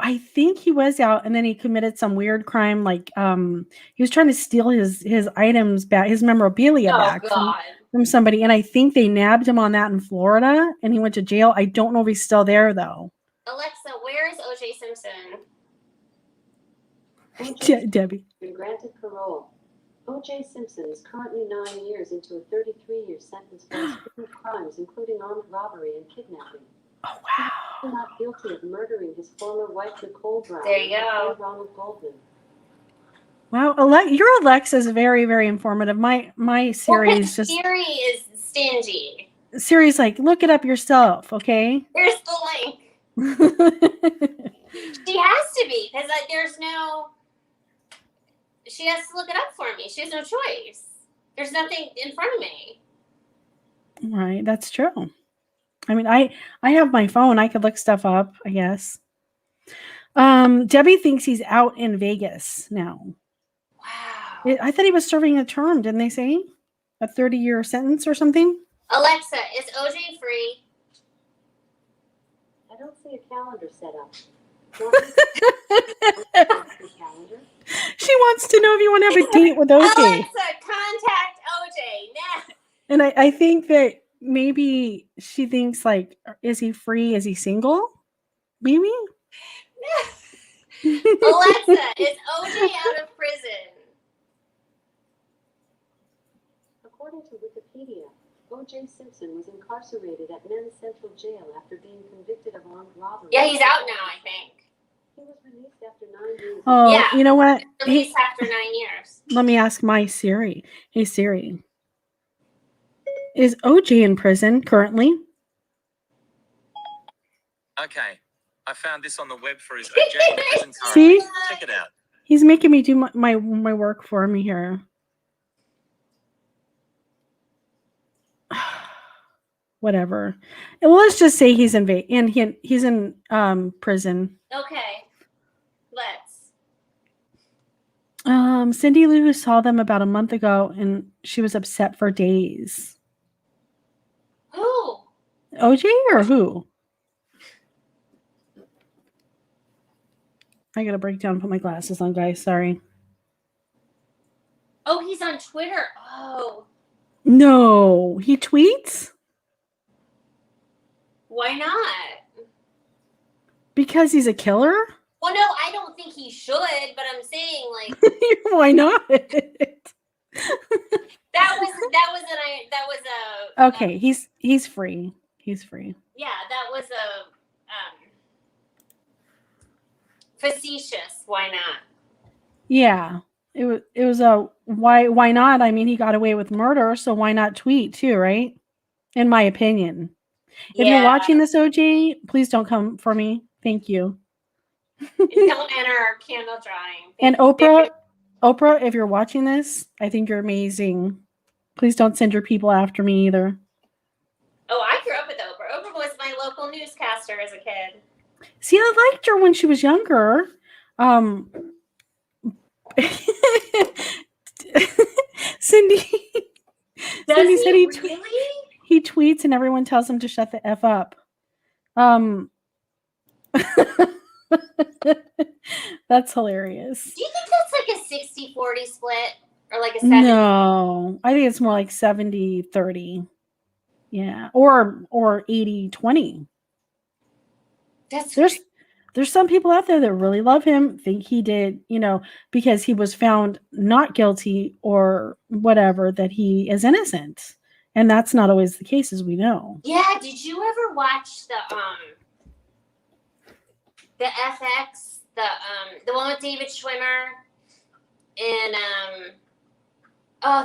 I think he was out, and then he committed some weird crime, like he was trying to steal his items back, his memorabilia back from somebody, and I think they nabbed him on that in Florida, and he went to jail. I don't know if he's still there though. Alexa, where is O.J. Simpson? Debbie. Been granted parole. O.J. Simpson is currently 9 years into a 33-year sentence for his crimes, including armed robbery and kidnapping. Oh, wow. He's not guilty of murdering his former wife, Nicole Brown. There you go. And Ronald Goldman. Wow, your Alexa is very, very informative. My Siri is just... Siri is stingy. Siri's like, look it up yourself, okay? Here's the link. She has to be, because there's no... She has to look it up for me. She has no choice. There's nothing in front of me. Right, that's true. I mean, I have my phone. I could look stuff up, I guess. Debbie thinks he's out in Vegas now. Wow. I thought he was serving a term, didn't they say? A 30-year sentence or something? Alexa, is OJ free? I don't see a calendar set up. Calendar? She wants to know if you want to have a date with OJ. Alexa, contact OJ now. And I think that maybe she thinks, like, is he free? Is he single? Maybe? Alexa, is OJ out of prison? According to Wikipedia, O.J. Simpson was incarcerated at Men's Central Jail after being convicted of armed robbery. Yeah, he's out now, I think. He was released after 9 years. Oh, yeah. You know what? Released after 9 years. Let me ask my Siri. Hey, Siri. Is OJ in prison currently? Okay. I found this on the web for his OJ in prison currently. See? Check it out. He's making me do my work for me here. Whatever. Well, let's just say he's in he's in prison. Okay. Let's. Cindy Lou saw them about a month ago, and she was upset for days. Who? OJ or who? I gotta break down and put my glasses on, guys. Sorry. Oh, he's on Twitter. Oh. No, he tweets? Why not? Because he's a killer? Well, no, I don't think he should, but I'm saying, like, why not? that was a okay, he's free. He's free. Yeah, that was a facetious. Why not? Yeah. It was a why not? I mean, he got away with murder, so why not tweet too, right? In my opinion. If you're watching this, OJ, please don't come for me. Thank you. Don't enter our candle drawing. And Oprah, if you're watching this, I think you're amazing. Please don't send your people after me either. Oh, I grew up with Oprah. Oprah was my local newscaster as a kid. See, I liked her when she was younger. Cindy said he tweets and everyone tells him to shut the F up. That's hilarious. Do you think that's like a 60-40 split or like a 70? No, I think it's more like 70-30. Yeah, or 80-20. There's some people out there that really love him, think he did, because he was found not guilty or whatever, that he is innocent. And that's not always the case, as we know. Yeah, did you ever watch the FX the one with David Schwimmer, and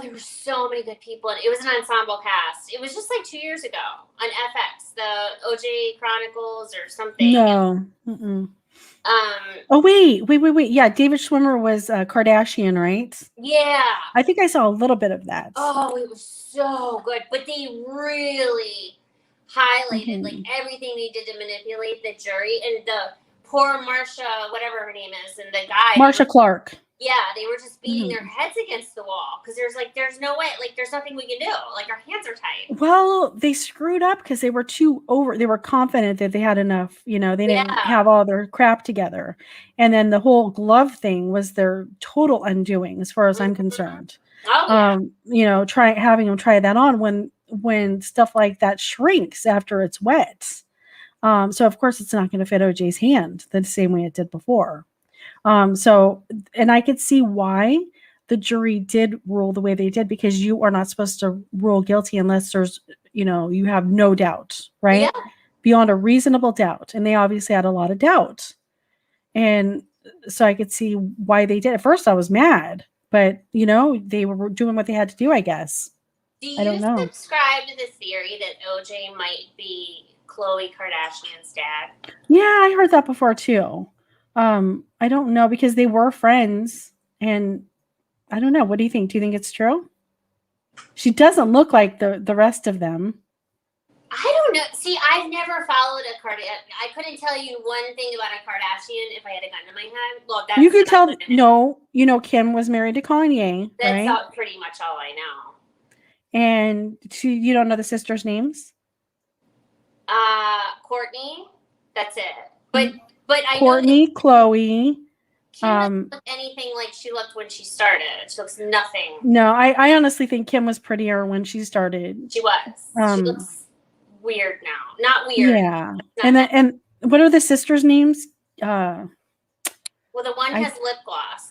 there were so many good people, and it was an ensemble cast. It was just like 2 years ago on FX, the OJ Chronicles or something. No. Oh wait. Yeah, David Schwimmer was Kardashian, right? Yeah. I think I saw a little bit of that. Oh, it was so good, but they really highlighted like everything they did to manipulate the jury, and the poor Marsha, whatever her name is, and the guy Marsha Clark. Yeah, they were just beating their heads against the wall because there's no way, like there's nothing we can do. Like our hands are tied. Well, they screwed up because they were they were confident that they had enough, they didn't have all their crap together. And then the whole glove thing was their total undoing as far as I'm concerned. Oh, yeah. Having them try that on when stuff like that shrinks after it's wet. So of course it's not going to fit OJ's hand the same way it did before. And I could see why the jury did rule the way they did, because you are not supposed to rule guilty unless there's, you have no doubt, right? Yeah. Beyond a reasonable doubt. And they obviously had a lot of doubt. And so I could see why they did. At first I was mad, but they were doing what they had to do, I guess. I don't know. Subscribe to the theory that OJ might be Khloe Kardashian's dad? Yeah, I heard that before too. I don't know, because they were friends, and I don't know. What do you think? Do you think it's true? She doesn't look like the rest of them. I don't know. See, I've never followed a Kardashian. I couldn't tell you one thing about a Kardashian if I had a gun to my head. Well, that's you could tell. No, Kim was married to Kanye. That's right? Pretty much all I know. And you don't know the sisters' names? Courtney. That's it. But I Courtney, know Khloe. She doesn't look anything like she looked when she started. She looks nothing. No, I honestly think Kim was prettier when she started. She was. She looks weird now. Not weird. Yeah. And what are the sisters' names? Well, the one has lip gloss.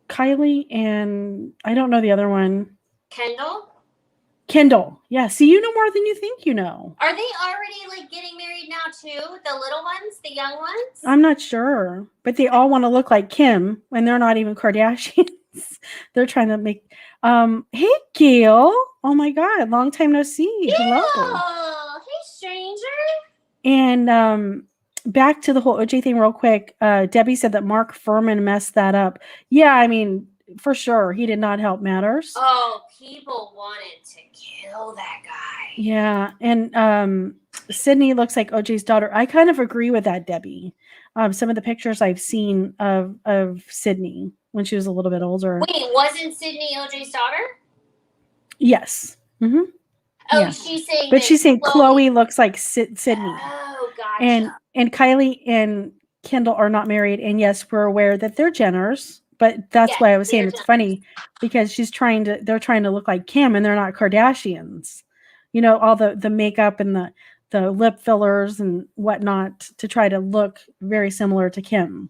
Kylie, and I don't know the other one. Kendall. Yeah. See, you know more than you think you know. Are they already like getting married now too? The little ones, the young ones? I'm not sure, but they all want to look like Kim when they're not even Kardashians. They're trying to make. Hey, Gail. Oh my God, long time no see. Gail! Hello. Hey, stranger. And back to the whole OJ thing, real quick. Debbie said that Mark Furman messed that up. Yeah, I mean, for sure, he did not help matters. Oh, people wanted to kill that guy. Yeah, and Sydney looks like OJ's daughter. I kind of agree with that, Debbie. Some of the pictures I've seen of Sydney when she was a little bit older. Wait, wasn't Sydney OJ's daughter? Yes. Mm-hmm. Oh, yeah. She's saying. But she's saying Khloe looks like Sydney. Oh, gotcha. And Kylie and Kendall are not married, and yes, we're aware that they're Jenners. But that's why I was saying it's funny, because they're trying to look like Kim, and they're not Kardashians. All the makeup and the lip fillers and whatnot to try to look very similar to Kim.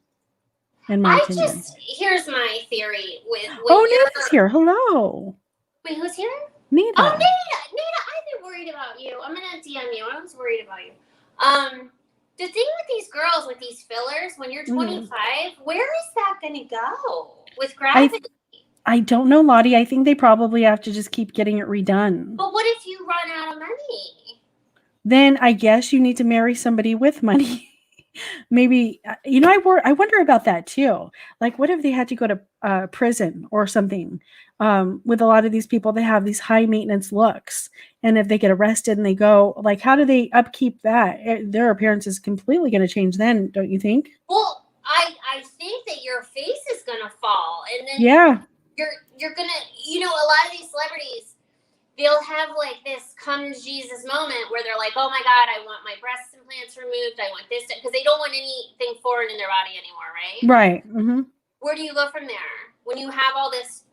In my opinion. Here's my theory with. Nita's here. Hello. Wait, who's here? Nita. Oh, Nita, I've been worried about you. I'm gonna DM you. I was worried about you. The thing with these girls with these fillers, when you're 25, where is that going to go with gravity? I don't know, Lottie. I think they probably have to just keep getting it redone. But what if you run out of money? Then I guess you need to marry somebody with money. Maybe, I wonder about that too. Like, what if they had to go to prison or something? With a lot of these people, they have these high maintenance looks, and if they get arrested and they go, like, how do they upkeep that? Their appearance is completely going to change then, don't you think? Well, I think that your face is going to fall, and then you're going to, a lot of these celebrities, they'll have like this come to Jesus moment where they're like, oh my God, I want my breast implants removed. I want this, because they don't want anything foreign in their body anymore, right? Right. Mm-hmm. Where do you go from there? When you have all this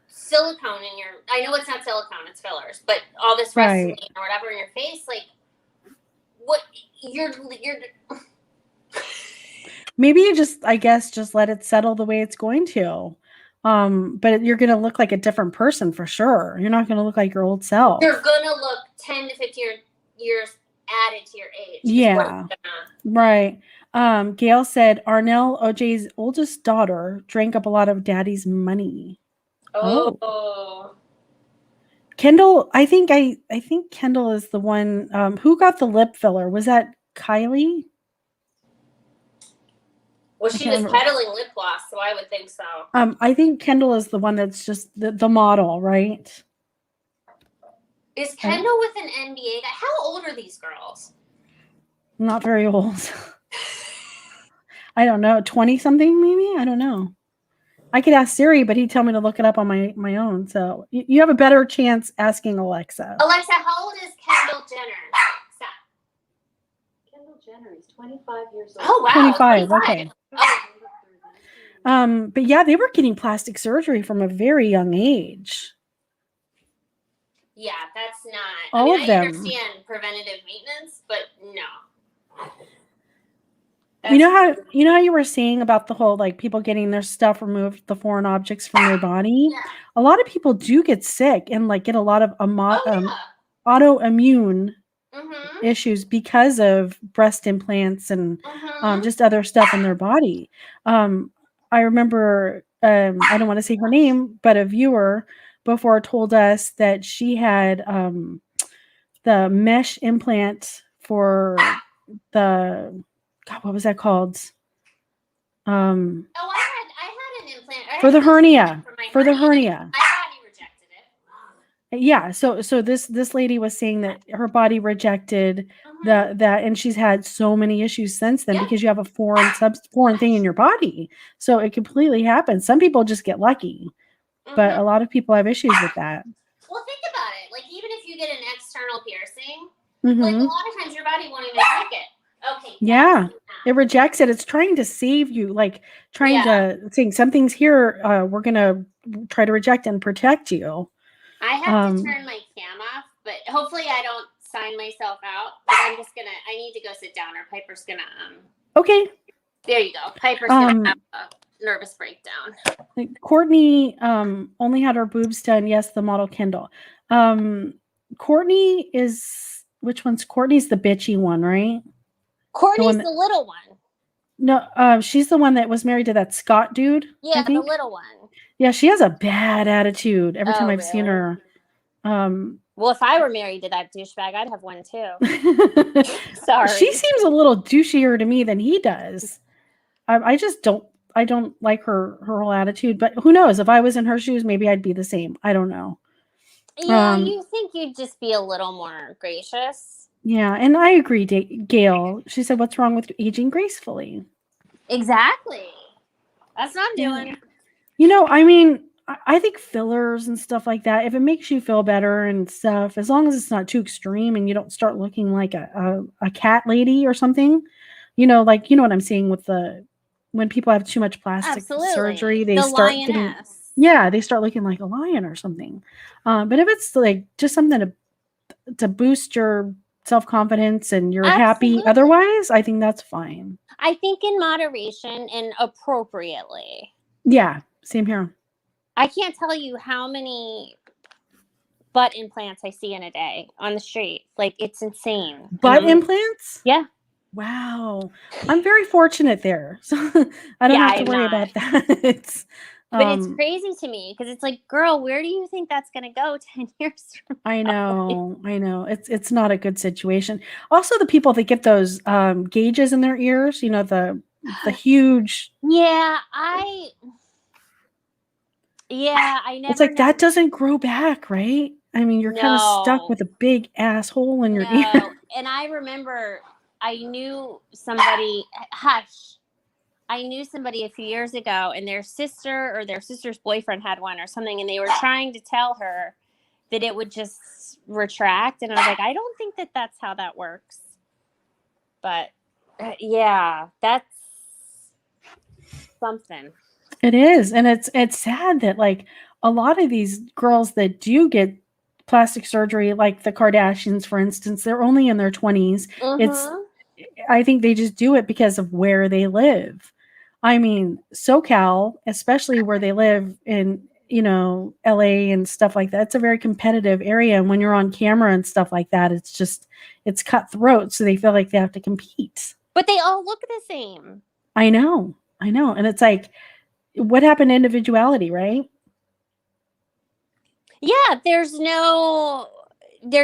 silicone in I know it's not silicone, it's fillers, but all this Restylane or whatever in your face, like, what, you're maybe you just let it settle the way it's going to. But you're going to look like a different person for sure. You're not going to look like your old self. You're going to look 10 to 15 years added to your age. Yeah. Right. Gail said Arnell, OJ's oldest daughter, drank up a lot of daddy's money. Oh. Kendall, I think Kendall is the one who got the lip filler. Was that Kylie? Well, she was peddling lip gloss, so I would think so. I think Kendall is the one that's just the model, right? Is Kendall with an NBA guy? How old are these girls? Not very old. I don't know, 20 something maybe? I don't know. I could ask Siri, but he'd tell me to look it up on my own. So you have a better chance asking Alexa. Alexa, how old is Kendall Jenner? Kendall Jenner is 25 years old. Oh, wow. 25. Okay. But yeah, they were getting plastic surgery from a very young age. Yeah, that's not. All of them. I understand preventative maintenance, but no. You know how you were saying about the whole like people getting their stuff removed, the foreign objects from their body. Yeah. A lot of people do get sick and like get a lot of autoimmune issues because of breast implants and just other stuff in their body. I remember I don't want to say her name, but a viewer before told us that she had the mesh implant for the what was that called? I had an implant. For the hernia. For the hernia. I thought he rejected it. Yeah. So this lady was saying that her body rejected that, and she's had so many issues since then because you have a foreign thing in your body. So it completely happens. Some people just get lucky, but a lot of people have issues with that. Well, think about it. Like even if you get an external piercing, like a lot of times your body won't even take it. Okay. Yeah, it rejects it. It's trying to save you, like trying to think something's here. We're gonna try to reject and protect you. I have to turn my cam off, but hopefully I don't sign myself out. But I need to go sit down, or Piper's gonna Okay. There you go. Piper's gonna have a nervous breakdown. Courtney only had her boobs done. Yes, the model Kendall. Courtney is which one's Courtney's the bitchy one, right? Courtney's the little one. No, she's the one that was married to that Scott dude. Yeah, the little one. Yeah, she has a bad attitude every time I've seen her. Well, if I were married to that douchebag, I'd have one too. Sorry. She seems a little douchier to me than he does. I just don't like her whole attitude, but who knows? If I was in her shoes, maybe I'd be the same. I don't know. Yeah, you think you'd just be a little more gracious. Yeah, and I agree, Gail. She said, what's wrong with aging gracefully? Exactly. That's what I'm doing. You know, I mean, I think fillers and stuff like that, if it makes you feel better and stuff, as long as it's not too extreme and you don't start looking like a cat lady or something, you know what I'm saying with when people have too much plastic surgery, they start looking like a lion or something. But if it's like just something to boost your self-confidence and you're happy otherwise, I think that's fine. I think in moderation and appropriately. Yeah, same here. I can't tell you how many butt implants I see in a day on the street. Like it's insane. Butt implants? Yeah. Wow. I'm very fortunate there. So I don't have to worry about that. But it's crazy to me because it's like, girl, where do you think that's going to go 10 years from now? I know. It's not a good situation. Also, the people that get those gauges in their ears, you know, the huge. Yeah, I never. It's like that doesn't grow back, right? I mean, you're kind of stuck with a big asshole in your ear. And I remember I knew somebody. Hush. I knew somebody a few years ago, and their sister or their sister's boyfriend had one or something, and they were trying to tell her that it would just retract. And I was like, I don't think that that's how that works. But yeah, that's something. It is. And it's sad that like a lot of these girls that do get plastic surgery, like the Kardashians, for instance, they're only in their 20s. I think they just do it because of where they live. I mean, SoCal, especially where they live in, you know, LA and stuff like that, it's a very competitive area. And when you're on camera and stuff like that, it's cutthroat. So they feel like they have to compete. But they all look the same. I know. And it's like, what happened to individuality, right? Yeah, there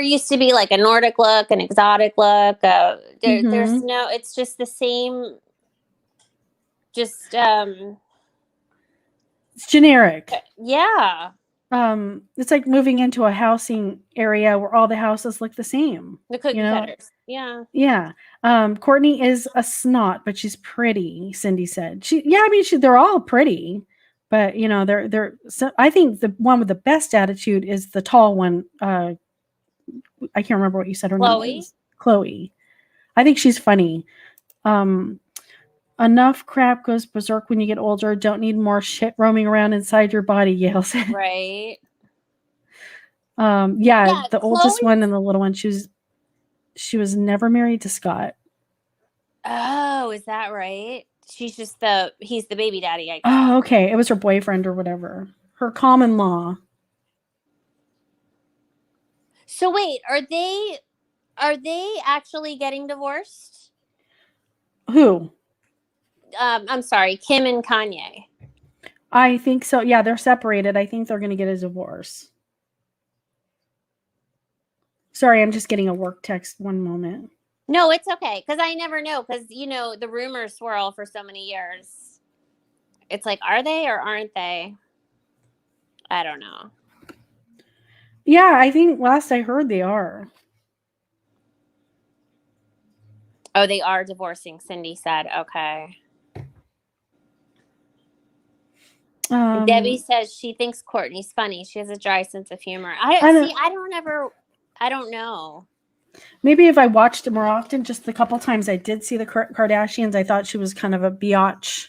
used to be like a Nordic look, an exotic look. There's no, it's just the same. Just, it's generic. Yeah. It's like moving into a housing area where all the houses look the same. The cookie cutters. Yeah. Yeah. Courtney is a snot, but she's pretty, Cindy said. They're all pretty, but so I think the one with the best attitude is the tall one. I can't remember what you said her name was. Chloe. I think she's funny. Enough crap goes berserk when you get older. Don't need more shit roaming around inside your body, Yale said. Right. The oldest one and the little one, she was never married to Scott. Oh, is that right? She's just he's the baby daddy, I guess. Oh, okay. It was her boyfriend or whatever. Her common law. So wait, are they actually getting divorced? Who? I'm sorry, Kim and Kanye. I think so. Yeah, they're separated. I think they're going to get a divorce. Sorry, I'm just getting a work text. One moment. No, it's okay. Because I never know. Because, the rumors swirl for so many years. It's like, are they or aren't they? I don't know. Yeah, I think last I heard they are. Oh, they are divorcing, Cindy said. Okay. Debbie says she thinks Courtney's funny. She has a dry sense of humor. I don't know. Maybe if I watched it more often, just the couple times I did see the Kardashians, I thought she was kind of a biatch.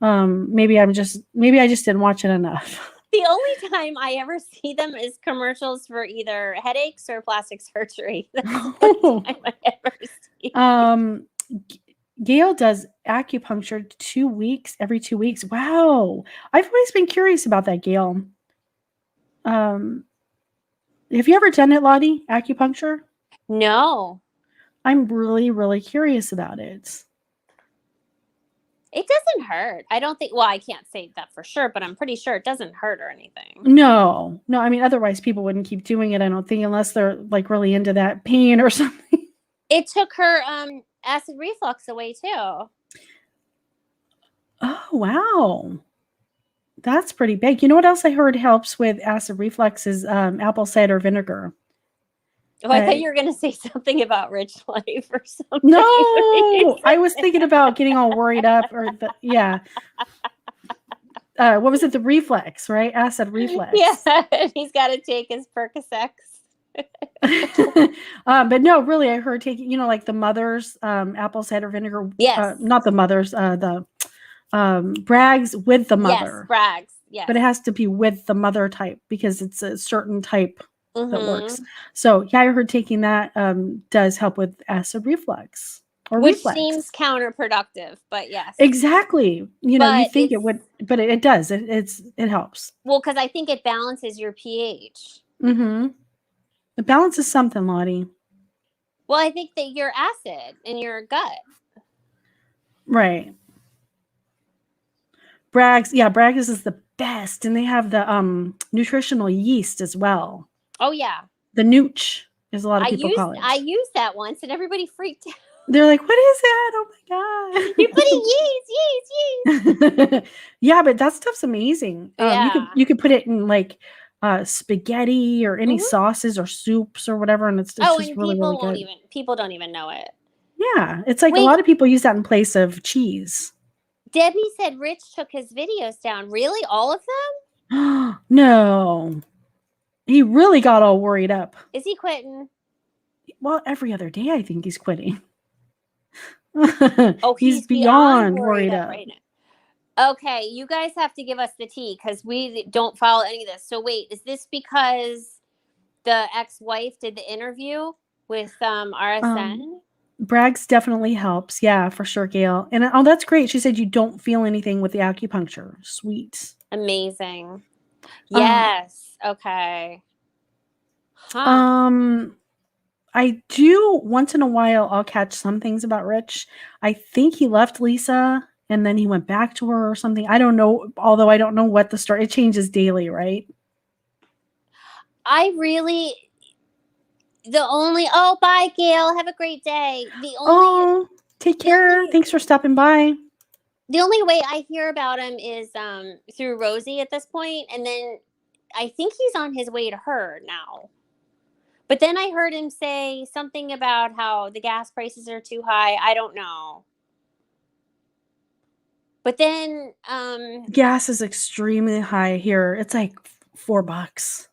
Maybe I just didn't watch it enough. The only time I ever see them is commercials for either headaches or plastic surgery. That's the only time I ever see. Gail does acupuncture every 2 weeks. Wow. I've always been curious about that, Gail. Have you ever done it, Lottie? Acupuncture? No. I'm really, really curious about it. It doesn't hurt. I don't think, well, I can't say that for sure, but I'm pretty sure it doesn't hurt or anything. No. I mean, otherwise people wouldn't keep doing it, I don't think, unless they're like really into that pain or something. It took her acid reflux away too. Oh, wow. That's pretty big. You know what else I heard helps with acid reflux is apple cider vinegar. Oh, I thought you were going to say something about Rich Life or something. No, I was thinking about getting all worried up what was it? The reflex, right? Acid reflex. Yeah, he's got to take his Percocets. But no, really, I heard taking, like the Mother's apple cider vinegar. Yes. Not the Mother's, the Bragg's with the Mother. Yes, Bragg's. Yes. But it has to be with the Mother type because it's a certain type that works. So yeah, I heard taking that does help with acid reflux. Which seems counterproductive, but yes. Exactly. You think it would, but it does. It helps. Well, because I think it balances your pH. Mm-hmm. It balances something, Lottie. Well, I think that your acid in your gut. Right. Bragg's is the best, and they have the nutritional yeast as well. Oh yeah. The Nooch, as a lot of people call it. I used that once, and everybody freaked out. They're like, "What is that? Oh my god!" You're putting yeast. Yeah, but that stuff's amazing. Yeah. You could put it in like spaghetti or any sauces or soups or whatever, and it's just really, really good. People don't even know it. Yeah, it's like a lot of people use that in place of cheese. Debbie said Rich took his videos down. Really, all of them? No, he really got all worried up. Is he quitting? Well, every other day I think he's quitting. Oh, he's beyond worried up right now. Okay, you guys have to give us the tea because we don't follow any of this. So wait, is this because the ex-wife did the interview with RSN? Bragg's definitely helps. Yeah, for sure, Gail. And that's great. She said you don't feel anything with the acupuncture. Sweet. Amazing. Yes. Okay. Huh. I do once in a while. I'll catch some things about Rich. I think he left Lisa and then he went back to her or something. I don't know. Although I don't know what the story. It changes daily, right? Oh, bye, Gail. Have a great day. Take care. Thanks for stopping by. The only way I hear about him is through Rosie at this point, and then I think he's on his way to her now. But then I heard him say something about how the gas prices are too high. I don't know. But then gas is extremely high here. It's like $4.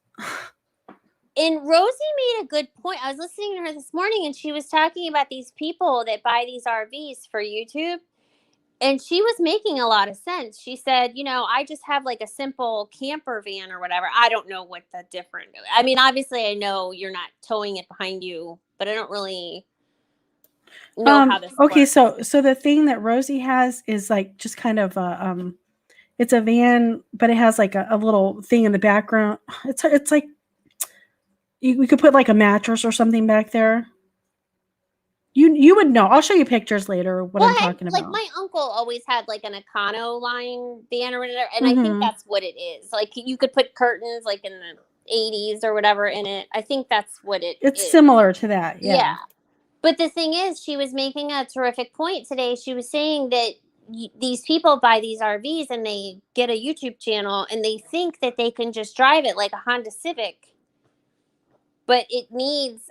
And Rosie made a good point. I was listening to her this morning, and she was talking about these people that buy these RVs for YouTube. And she was making a lot of sense. She said, I just have like a simple camper van or whatever. I don't know what the difference. I mean, obviously, I know you're not towing it behind you, but I don't really know how this works. Okay, so the thing that Rosie has is like just kind of it's a van, but it has like a little thing in the background. It's like we could put like a mattress or something back there. You would know. I'll show you pictures later what I'm talking about. Like my uncle always had like an Econoline van or whatever, and I think that's what it is. Like you could put curtains like in the 80s or whatever in it. I think that's what it is. It's similar to that. Yeah. But the thing is, she was making a terrific point today. She was saying that these people buy these RVs and they get a YouTube channel and they think that they can just drive it like a Honda Civic. But it needs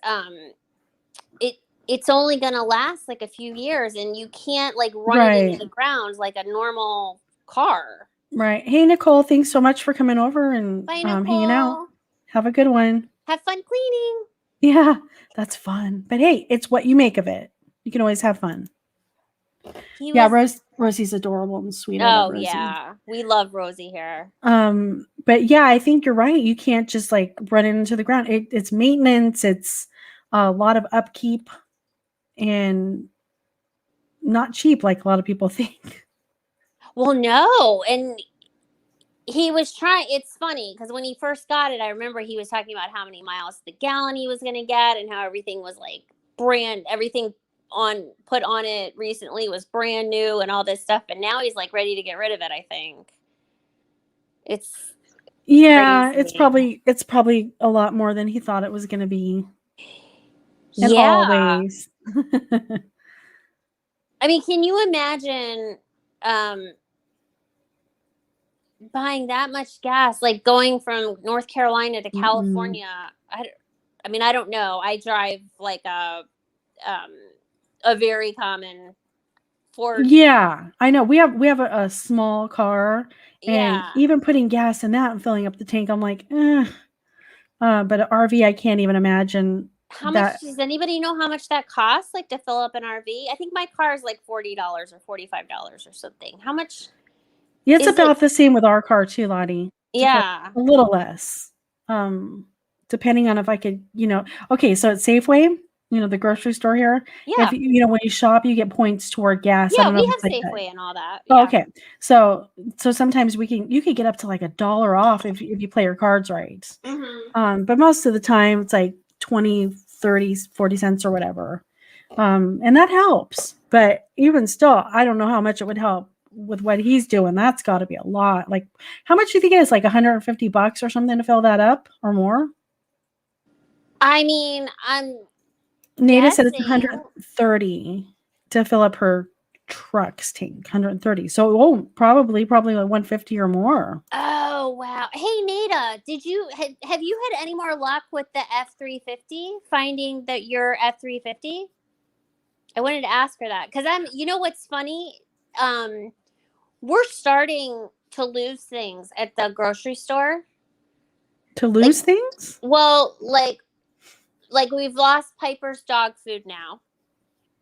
it's only going to last like a few years, and you can't like run it into the ground like a normal car. Right. Hey, Nicole, thanks so much for coming over and hanging out. Have a good one. Have fun cleaning. Yeah, that's fun. But hey, it's what you make of it. You can always have fun. Rosie's adorable and sweet. Oh, yeah. We love Rosie here. But yeah, I think you're right. You can't just like run it into the ground. It's maintenance. It's a lot of upkeep. And not cheap like a lot of people think. Well, no. And he was trying. It's funny because when he first got it, I remember he was talking about how many miles to the gallon he was going to get and how everything was like everything put on it recently was brand new and all this stuff. And now he's like ready to get rid of it, I think. It's crazy. It's probably a lot more than he thought it was going to be. In all ways. I mean, can you imagine buying that much gas, like going from North Carolina to California? I mean, I don't know. I drive like a very common Ford. Yeah, I know. We have a small car, and even putting gas in that and filling up the tank, I'm like, but an RV, I can't even imagine. How much does anybody know how much that costs, like to fill up an RV? I think my car is like $40 or $45 or something. How much? Yeah, it's about the same with our car too, Lottie. Yeah. A little less. Depending on if I could, okay, so at Safeway, the grocery store here. Yeah. If, when you shop, you get points toward gas. Yeah, we have Safeway and all that. Yeah. Oh, okay. So sometimes you could get up to like $1 off if you play your cards right. Mm-hmm. But most of the time it's like 20, 30, 40 cents or whatever. And that helps. But even still, I don't know how much it would help with what he's doing. That's got to be a lot. Like, how much do you think it is? Like $150 or something to fill that up or more? I mean, Nada said it's $130 to fill up her truck's tank. $130. So probably like $150 or more. Oh wow! Hey Nada, have you had any more luck with the F350? Finding that your F350? I wanted to ask her that because you know what's funny? We're starting to lose things at the grocery store. To lose things? Well, like we've lost Piper's dog food now.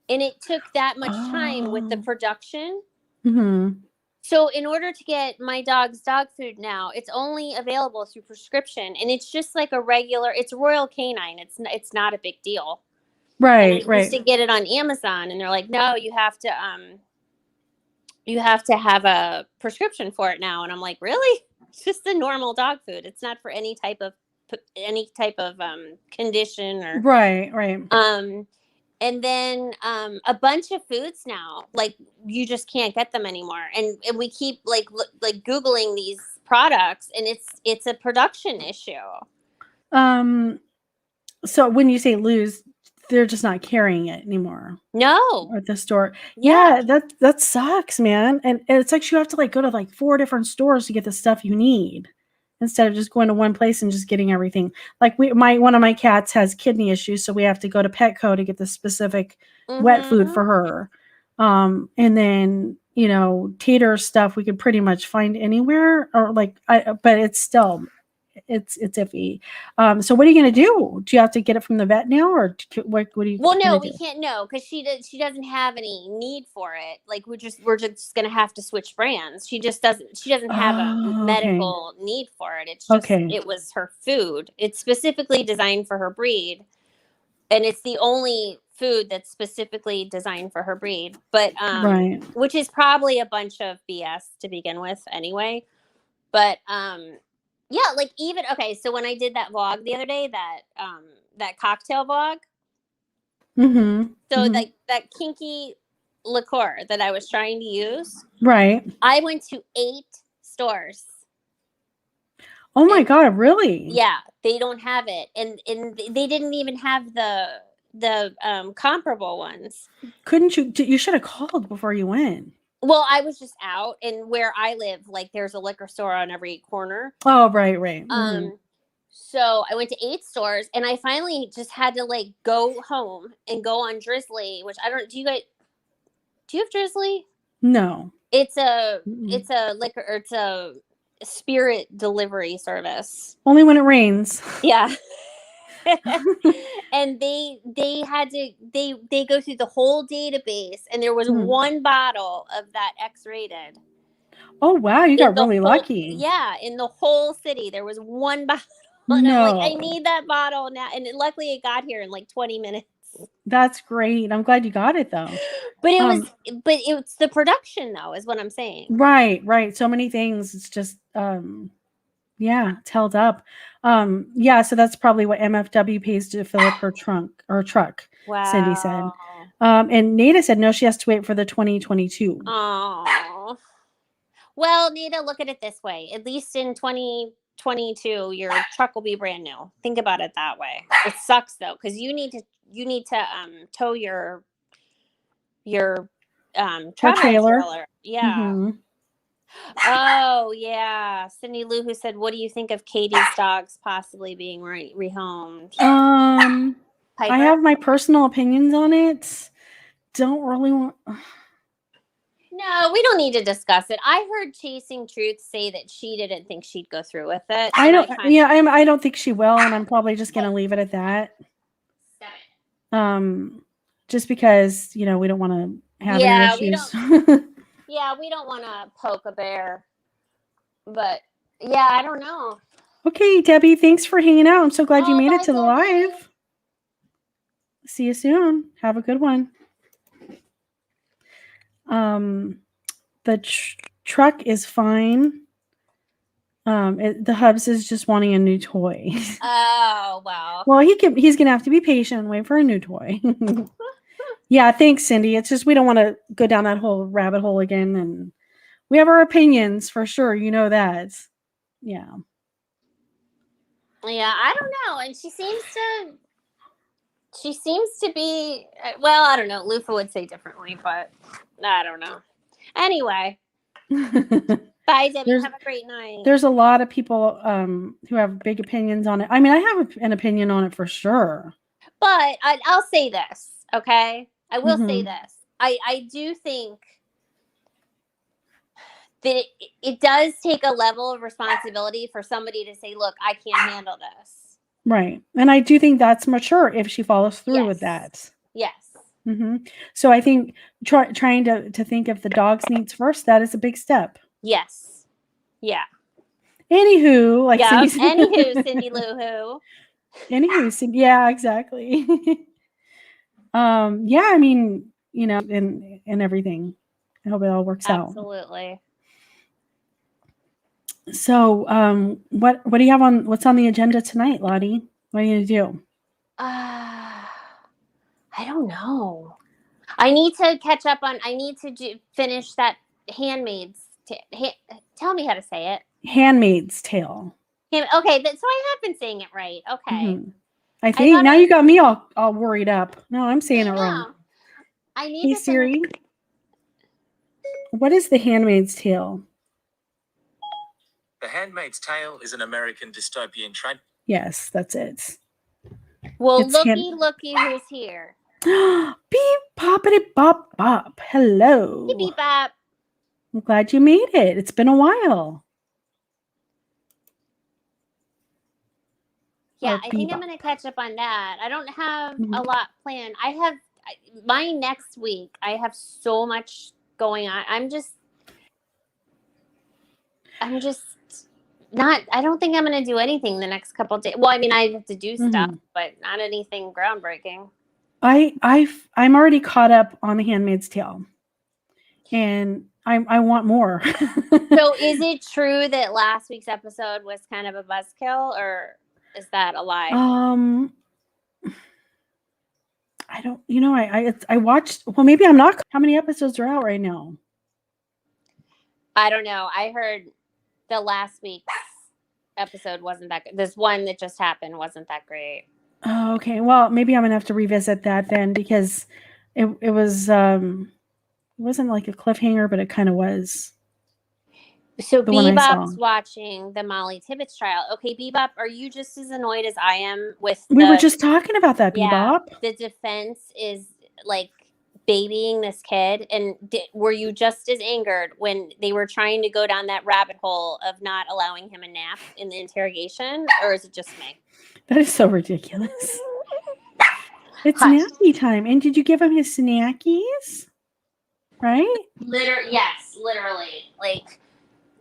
And it took that much time with the production. Mm-hmm. So in order to get my dog's dog food now, it's only available through prescription. And it's just like it's Royal Canine. It's not a big deal. Right, and I used to get it on Amazon. And they're like, no, you have to have a prescription for it now. And I'm like, really? It's just the normal dog food. It's not for any type of any type of condition or right. and then a bunch of foods now, like you just can't get them anymore, and we keep like Googling these products, and it's a production issue. So when you say lose, they're just not carrying it anymore. No. At the store. Yeah, that sucks, man. And it's like you have to like go to like 4 different stores to get the stuff you need instead of just going to one place and just getting everything. Like one of my cats has kidney issues, so we have to go to Petco to get the specific wet food for her. And then, you know, Tater stuff we could pretty much find anywhere, or like but it's still it's iffy. So what are you going to do? Do you have to get it from the vet now, or what do you? Well, no, we can't. No, because she doesn't have any need for it. Like we're just going to have to switch brands. She doesn't have a medical need for it. It's just it was her food. It's specifically designed for her breed, and it's the only food that's specifically designed for her breed. But which is probably a bunch of BS to begin with, anyway. But yeah, like even so when I did that vlog the other day, that cocktail vlog, so like that kinky liqueur that I was trying to use, right? I went to 8 stores. Oh my god, really? Yeah, they don't have it, and they didn't even have the comparable ones. Couldn't you? You should have called before you went. Well, I was just out, and where I live, like there's a liquor store on every corner. Oh, right. So I went to 8 stores, and I finally just had to like go home and go on Drizzly, which I don't. Do you have Drizzly? No. It's a liquor, or it's a spirit delivery service. Only when it rains. Yeah. And they had to they go through the whole database, and there was one bottle of that X-rated. Oh wow, you got really lucky. Yeah, in the whole city there was one bottle. And I'm like, I need that bottle now. And luckily it got here in like 20 minutes. That's great. I'm glad you got it though. But it's the production though, is what I'm saying. Right. So many things. It's just it's held up. So that's probably what MFW pays to fill up her truck. Wow. Cindy said. And Nada said no, she has to wait for the 2022. Oh. Well, Nada, look at it this way. At least in 2022, your truck will be brand new. Think about it that way. It sucks though, because you need to tow your travel trailer. Yeah. Oh yeah, Cindy Lou, who said, "What do you think of Katie's dogs possibly being rehomed?" I have my personal opinions on it. Don't really want. No, we don't need to discuss it. I heard Chasing Truth say that she didn't think she'd go through with it. I don't think she will, and I'm probably just going to leave it at that. Just because we don't want to have any issues. We don't want to poke a bear. But yeah, I don't know. Okay, Debbie, thanks for hanging out. I'm so glad you made it to the live. See you soon. Have a good one. The truck is fine. The Hubs is just wanting a new toy. Oh, wow. Well, he's gonna have to be patient and wait for a new toy. Yeah, thanks, Cindy. It's just we don't want to go down that whole rabbit hole again, and we have our opinions for sure. You know that. Yeah. Yeah, I don't know, and she seems to be. Well, I don't know. Lufa would say differently, but I don't know. Anyway. Bye, Debbie. Have a great night. There's a lot of people who have big opinions on it. I mean, I have an opinion on it for sure. But I'll say this, okay? I will say this. I do think that it does take a level of responsibility for somebody to say, look, I can't handle this. Right. And I do think that's mature if she follows through with that. Yes. So I think trying to think of the dog's needs first, that is a big step. Yes. Yeah. Anywho, like Cindy Lou Who. Anywho, Cindy, yeah, exactly. Yeah, I mean, and everything. I hope it all works out. Absolutely. So, what do you have what's on the agenda tonight, Lottie? What are you gonna do? I don't know. I need to catch up on. I need to finish that Handmaid's. Tell me how to say it. Handmaid's Tale. Okay, so I have been saying it right. Okay. Mm-hmm. I think now you got me all worried up. No, I'm saying it wrong. I need to Siri, finish. what is The Handmaid's Tale? The Handmaid's Tale is an American dystopian tragedy. Yes, that's it. Well, looky who's here. Beep poppity bop bop. Hello. Beep bop. I'm glad you made it. It's been a while. Yeah, I think I'm going to catch up on that. I don't have a lot planned. My next week, I have so much going on. I'm just not, I don't think I'm going to do anything the next couple of days. Well, I mean, I have to do stuff, but not anything groundbreaking. I'm already caught up on The Handmaid's Tale, and I want more. So is it true that last week's episode was kind of a buzzkill, or is that a lie? I don't, I watched, well, maybe I'm not. How many episodes are out right now? I don't know. I heard the last week's episode wasn't that good. This one that just happened wasn't that great. Oh, okay. Well, maybe I'm gonna have to revisit that then, because it was it wasn't like a cliffhanger, but it kind of was. So Bebop's watching the Molly Tibbetts trial. Okay, Bebop, are you just as annoyed as I am with we were just talking about that, Bebop. Yeah, the defense is like babying this kid, and were you just as angered when they were trying to go down that rabbit hole of not allowing him a nap in the interrogation, or is it just me? That is so ridiculous. It's snacky time. And did you give him his snackies? Right? Yes, literally. Like,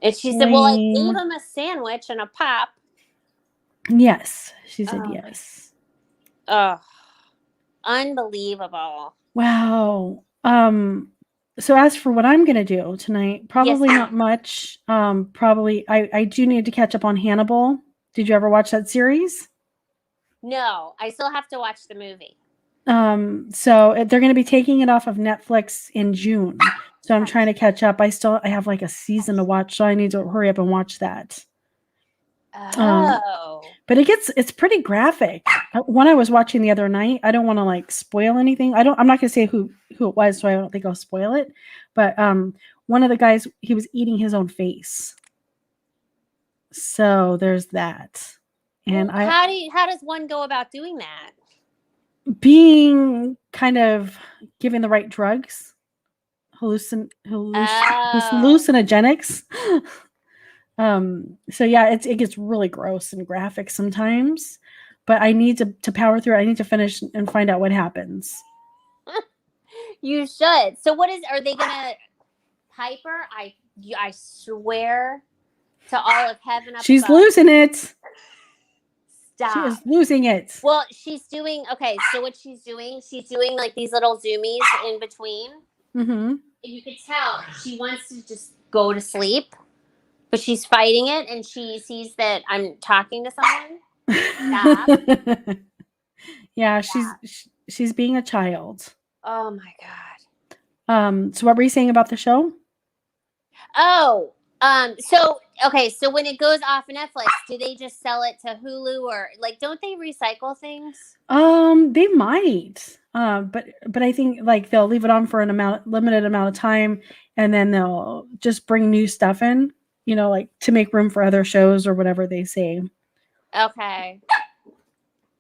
and she said, well, I gave him a sandwich and a pop. Yes. She said yes. Oh, unbelievable. Wow. So as for what I'm going to do tonight, probably not much. Probably I do need to catch up on Hannibal. Did you ever watch that series? No, I still have to watch the movie. So they're going to be taking it off of Netflix in June. So I'm trying to catch up. I have like a season to watch, so I need to hurry up and watch that. But it's pretty graphic. One I was watching the other night. I don't want to like spoil anything. I'm not going to say who it was, so I don't think I'll spoil it. But one of the guys, he was eating his own face. So there's that. And how does one go about doing that? Being kind of given the right drugs, hallucinogenics. So yeah, it gets really gross and graphic sometimes, but I need to power through. I need to finish and find out what happens. You should. So are they gonna Piper? I swear to all of heaven up She's above. Losing it. Stop. She is losing it. Well, she's doing so what she's doing like these little zoomies in between. Mm-hmm. And you could tell she wants to just go to sleep, but she's fighting it, and she sees that I'm talking to someone. Stop. Yeah, she's being a child. Oh my God. So what were you saying about the show? Oh, so when it goes off Netflix, do they just sell it to Hulu, or like don't they recycle things? They might. But I think like they'll leave it on for limited amount of time, and then they'll just bring new stuff in, like to make room for other shows or whatever they say. Okay.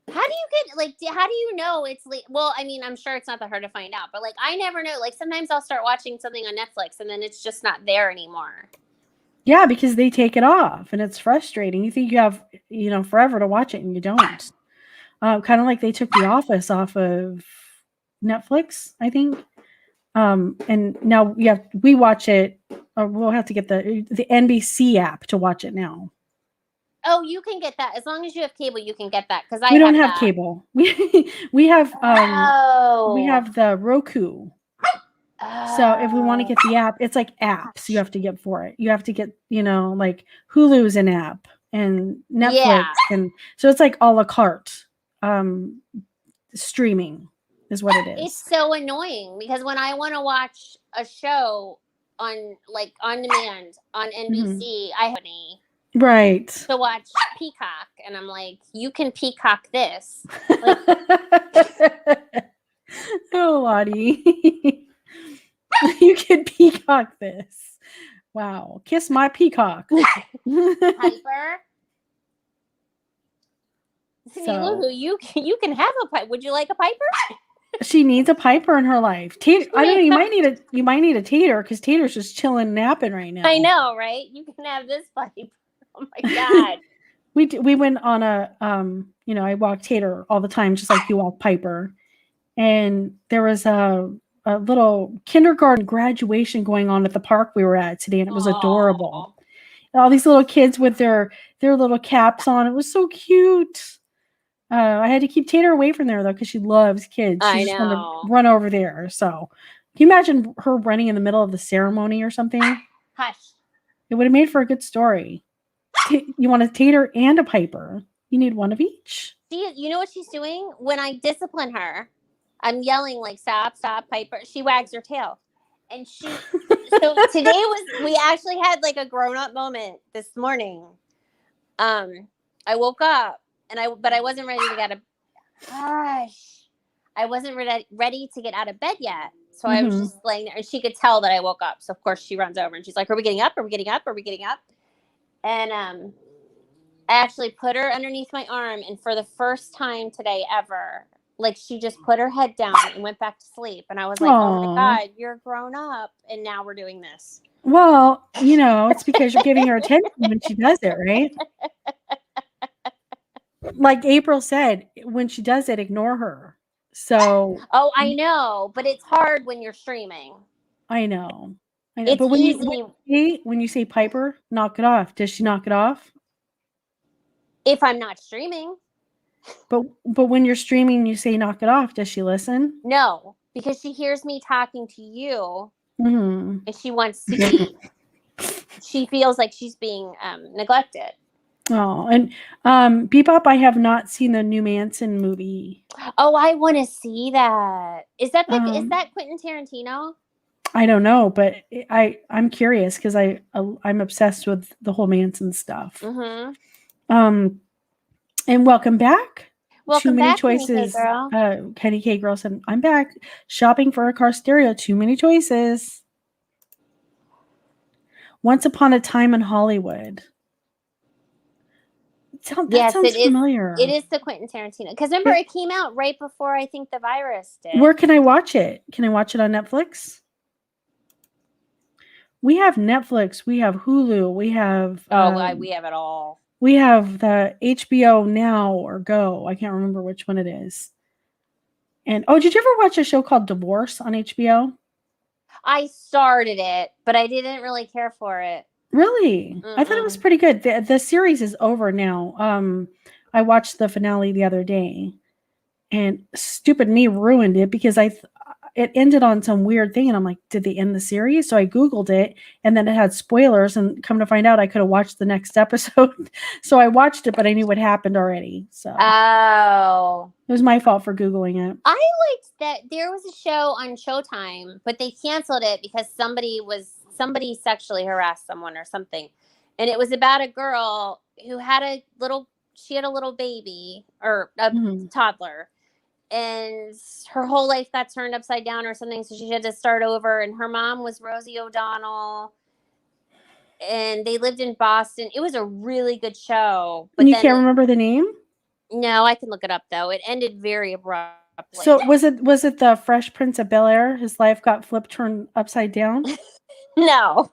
How do you know it's well, I mean, I'm sure it's not that hard to find out, but like I never know. Like sometimes I'll start watching something on Netflix and then it's just not there anymore. Yeah, because they take it off and it's frustrating. You think you have, forever to watch it and you don't. Kind of like they took The Office off of Netflix, I think. And now we watch it. We'll have to get the NBC app to watch it now. Oh, you can get that as long as you have cable. You can get that because we don't have cable. We have we have the Roku. So if we want to get the app, it's like apps you have to get for it. You have to get, like Hulu's an app and Netflix. And so it's like a la carte streaming is what it is. It's so annoying because when I want to watch a show on demand on NBC, I have right to watch Peacock, and I'm like, you can Peacock this. Like, oh, Lottie. You can Peacock this. Wow. Kiss my peacock. Piper. Cindy So, Lou, you can have a pipe. Would you like a Piper? She needs a Piper in her life. Tater, I don't know. You might need a Tater because Tater's just chilling, napping right now. I know, right? You can have this Piper. Oh my god. We went on a I walk Tater all the time, just like you walk Piper, and there was a little kindergarten graduation going on at the park we were at today, and it was adorable. All these little kids with their little caps on. It was so cute. I had to keep Tater away from there though because she loves kids. She just wanted to run over there. So, can you imagine her running in the middle of the ceremony or something? Hush. It would have made for a good story. You want a Tater and a Piper. You need one of each. You know what she's doing? When I discipline her, I'm yelling like, stop, Piper. She wags her tail. And so today we actually had like a grown-up moment this morning. I woke up but I wasn't ready to get I wasn't ready to get out of bed yet. So I was just laying there, and she could tell that I woke up. So of course she runs over and she's like, are we getting up? Are we getting up? Are we getting up? And I actually put her underneath my arm, and for the first time today ever, like she just put her head down and went back to sleep. And I was like, oh my God, you're grown up, and now we're doing this. Well, it's because you're giving her attention when she does it, right? Like April said, when she does it, ignore her. So. Oh, I know, but it's hard when you're streaming. I know. It's but easy. When you say Piper, knock it off. Does she knock it off? If I'm not streaming. But when you're streaming, you say knock it off. Does she listen? No, because she hears me talking to you, and she wants to be. She feels like she's being neglected. Oh, and Bebop, I have not seen the new Manson movie. Oh, I want to see that. Is that Quentin Tarantino? I don't know, but I'm curious because I'm obsessed with the whole Manson stuff. And welcome back. Welcome Too Many back, Choices. Kenny K. Girl. Kenny K. Girl said, I'm back shopping for a car stereo. Too Many Choices. Once Upon a Time in Hollywood. That sounds familiar. It is the Quentin Tarantino. Because remember, it came out right before I think the virus did. Where can I watch it? Can I watch it on Netflix? We have Netflix. We have Hulu. We have... we have it all. We have the HBO Now or Go. I can't remember which one it is. And did you ever watch a show called Divorce on HBO? I started it, but I didn't really care for it. Really? I thought it was pretty good. The series is over now. I watched the finale the other day, and stupid me ruined it because it ended on some weird thing, and I'm like, did they end the series? So I Googled it, and then it had spoilers, and come to find out I could have watched the next episode. So I watched it, but I knew what happened already. So it was my fault for Googling it. I liked that there was a show on Showtime, but they canceled it because somebody sexually harassed someone or something. And it was about a girl who had a little baby or a toddler, and her whole life got turned upside down or something. So she had to start over, and her mom was Rosie O'Donnell, and they lived in Boston. It was a really good show. But you can't remember the name? No, I can look it up though. It ended very abruptly. So was it the Fresh Prince of Bel-Air? His life got turned upside down? No.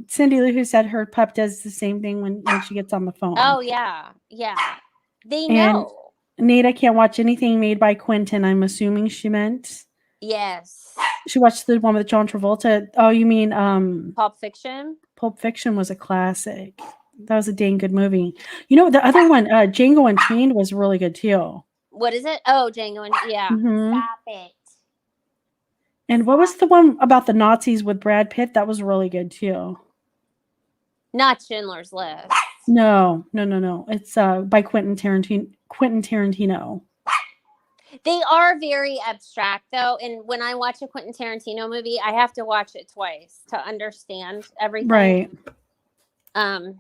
Cindy Lou, who said her pup does the same thing when she gets on the phone. Oh yeah. They know. And Nada can't watch anything made by Quentin. I'm assuming she meant. Yes. She watched the one with John Travolta. Oh, you mean Pulp Fiction? Pulp Fiction was a classic. That was a dang good movie. The other one, Django Unchained, was really good too. What is it? Oh, Django and yeah. Stop it. And what was the one about the Nazis with Brad Pitt? That was really good too. Not Schindler's List. No. It's by Quentin Tarantino. They are very abstract though, and when I watch a Quentin Tarantino movie, I have to watch it twice to understand everything. Right. Oh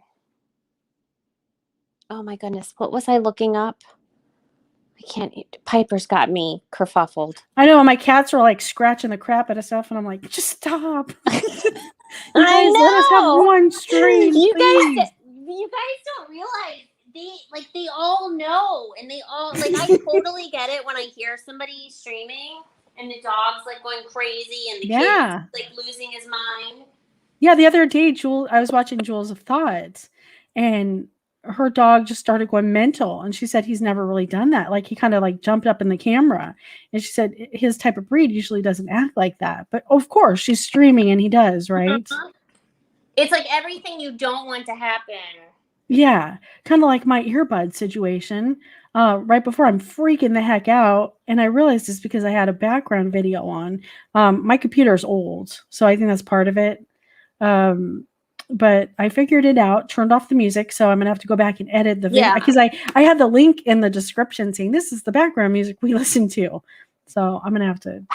my goodness, what was I looking up? I can't. Piper's got me kerfuffled. I know my cats are like scratching the crap out of stuff, and I'm like, just stop. I know. Let us have one stream. You guys don't realize they all know, and they all like. I totally get it when I hear somebody streaming and the dog's like going crazy and the kid's like losing his mind. Yeah, the other day, I was watching Jewels of Thought, and her dog just started going mental, and she said he's never really done that. Like he kind of like jumped up in the camera, and she said his type of breed usually doesn't act like that. But of course, she's streaming, and he does, right? It's like everything you don't want to happen. Yeah, kind of like my earbud situation. Right before I'm freaking the heck out, and I realized it's because I had a background video on. My computer's old, so I think that's part of it. But I figured it out, turned off the music, so I'm gonna have to go back and edit the video because I had the link in the description saying this is the background music we listen to. So I'm gonna have to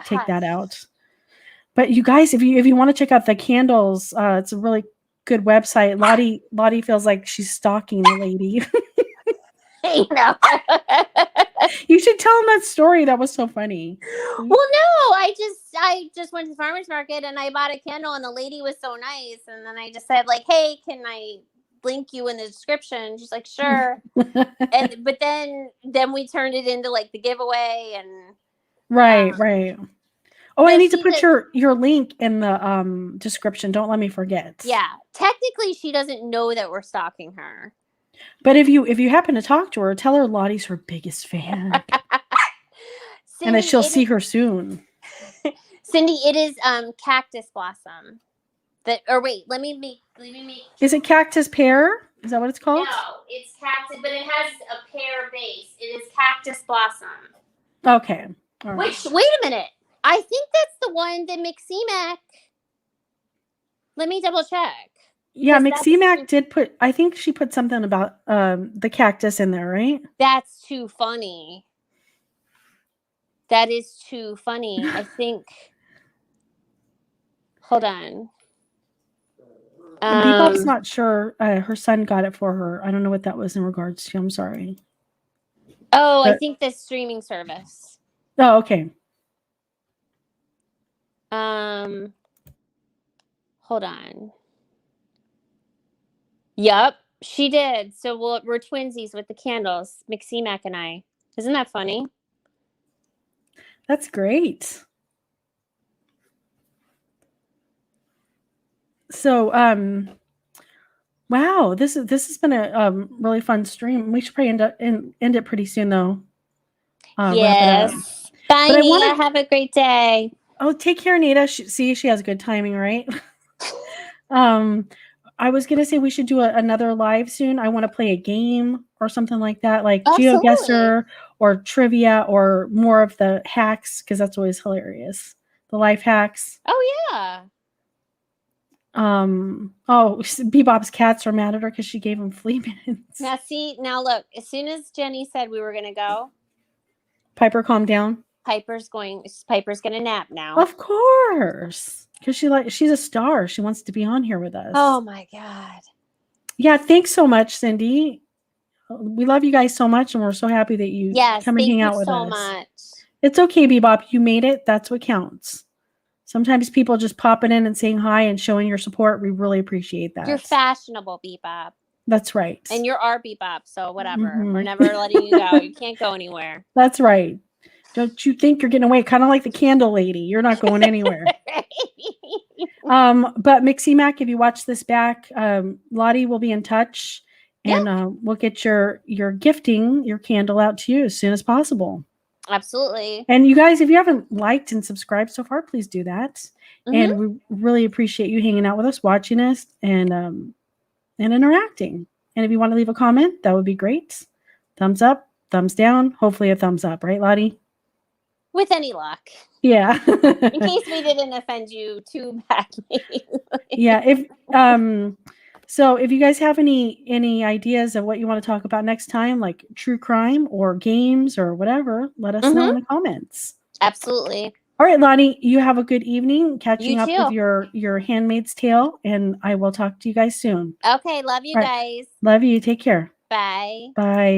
take that out. But you guys, if you want to check out the candles, it's a really good website. Lottie feels like she's stalking the lady. I know. You should tell them that story. That was so funny. Well, no, I just went to the farmer's market and I bought a candle and the lady was so nice. And then I just said like, hey, can I link you in the description? She's like, sure. But then we turned it into like the giveaway and. Right. Oh, I need to put your link in the description. Don't let me forget. Yeah. Technically, she doesn't know that we're stalking her. But if you happen to talk to her, tell her Lottie's her biggest fan. Cindy, and that she'll see her soon. Cindy, it is cactus blossom. Let me make Is it cactus pear? Is that what it's called? No, it's cactus, but it has a pear base. It is cactus blossom. Okay. All right. Wait a minute. I think that's the one that McCemac. Let me double check. Yeah, McCemac did put. I think she put something about the cactus in there, right? That's too funny. That is too funny. I think. Hold on. Bebop's not sure. Her son got it for her. I don't know what that was in regards to. I'm sorry. Oh, I think the streaming service. Oh, okay. Hold on. Yep, she did. So we're twinsies with the candles, McCemac and I. Isn't that funny? That's great. So, wow, this has been a really fun stream. We should probably end it pretty soon, though. Yes. Bye, Nita. Have a great day. Oh, take care, Nita. She has good timing, right? I was gonna say we should do another live soon. I want to play a game or something like that, like GeoGuessr or trivia or more of the hacks, because that's always hilarious. The life hacks. Oh yeah. Bebop's cats are mad at her because she gave him flea minutes. Now look, as soon as Jenny said we were gonna go, Piper, calm down. Piper's gonna nap now. Of course. Because she's a star. She wants to be on here with us. Oh my God. Yeah, thanks so much, Cindy. We love you guys so much, and we're so happy that you come and hang out with us. Thank you so much. It's okay, Bebop. You made it. That's what counts. Sometimes people just popping in and saying hi and showing your support. We really appreciate that. You're fashionable, Bebop. That's right. And you're our Bebop, so whatever. Mm-hmm. We're never letting you go. You can't go anywhere. That's right. Don't you think you're getting away? Kind of like the candle lady. You're not going anywhere. But McCemac, if you watch this back, Lottie will be in touch, and we'll get your gifting, your candle out to you as soon as possible. Absolutely. And you guys, if you haven't liked and subscribed so far, please do that. Mm-hmm. And we really appreciate you hanging out with us, watching us, and interacting. And if you want to leave a comment, that would be great. Thumbs up, thumbs down, hopefully a thumbs up, right, Lottie? With any luck. Yeah. In case we didn't offend you too badly. Yeah. So if you guys have any ideas of what you want to talk about next time, like true crime or games or whatever, let us know in the comments. Absolutely. All right, Lottie, you have a good evening catching You up with your Handmaid's Tale, and I will talk to you guys soon. Okay, love you guys. Love you. Take care. Bye. Bye.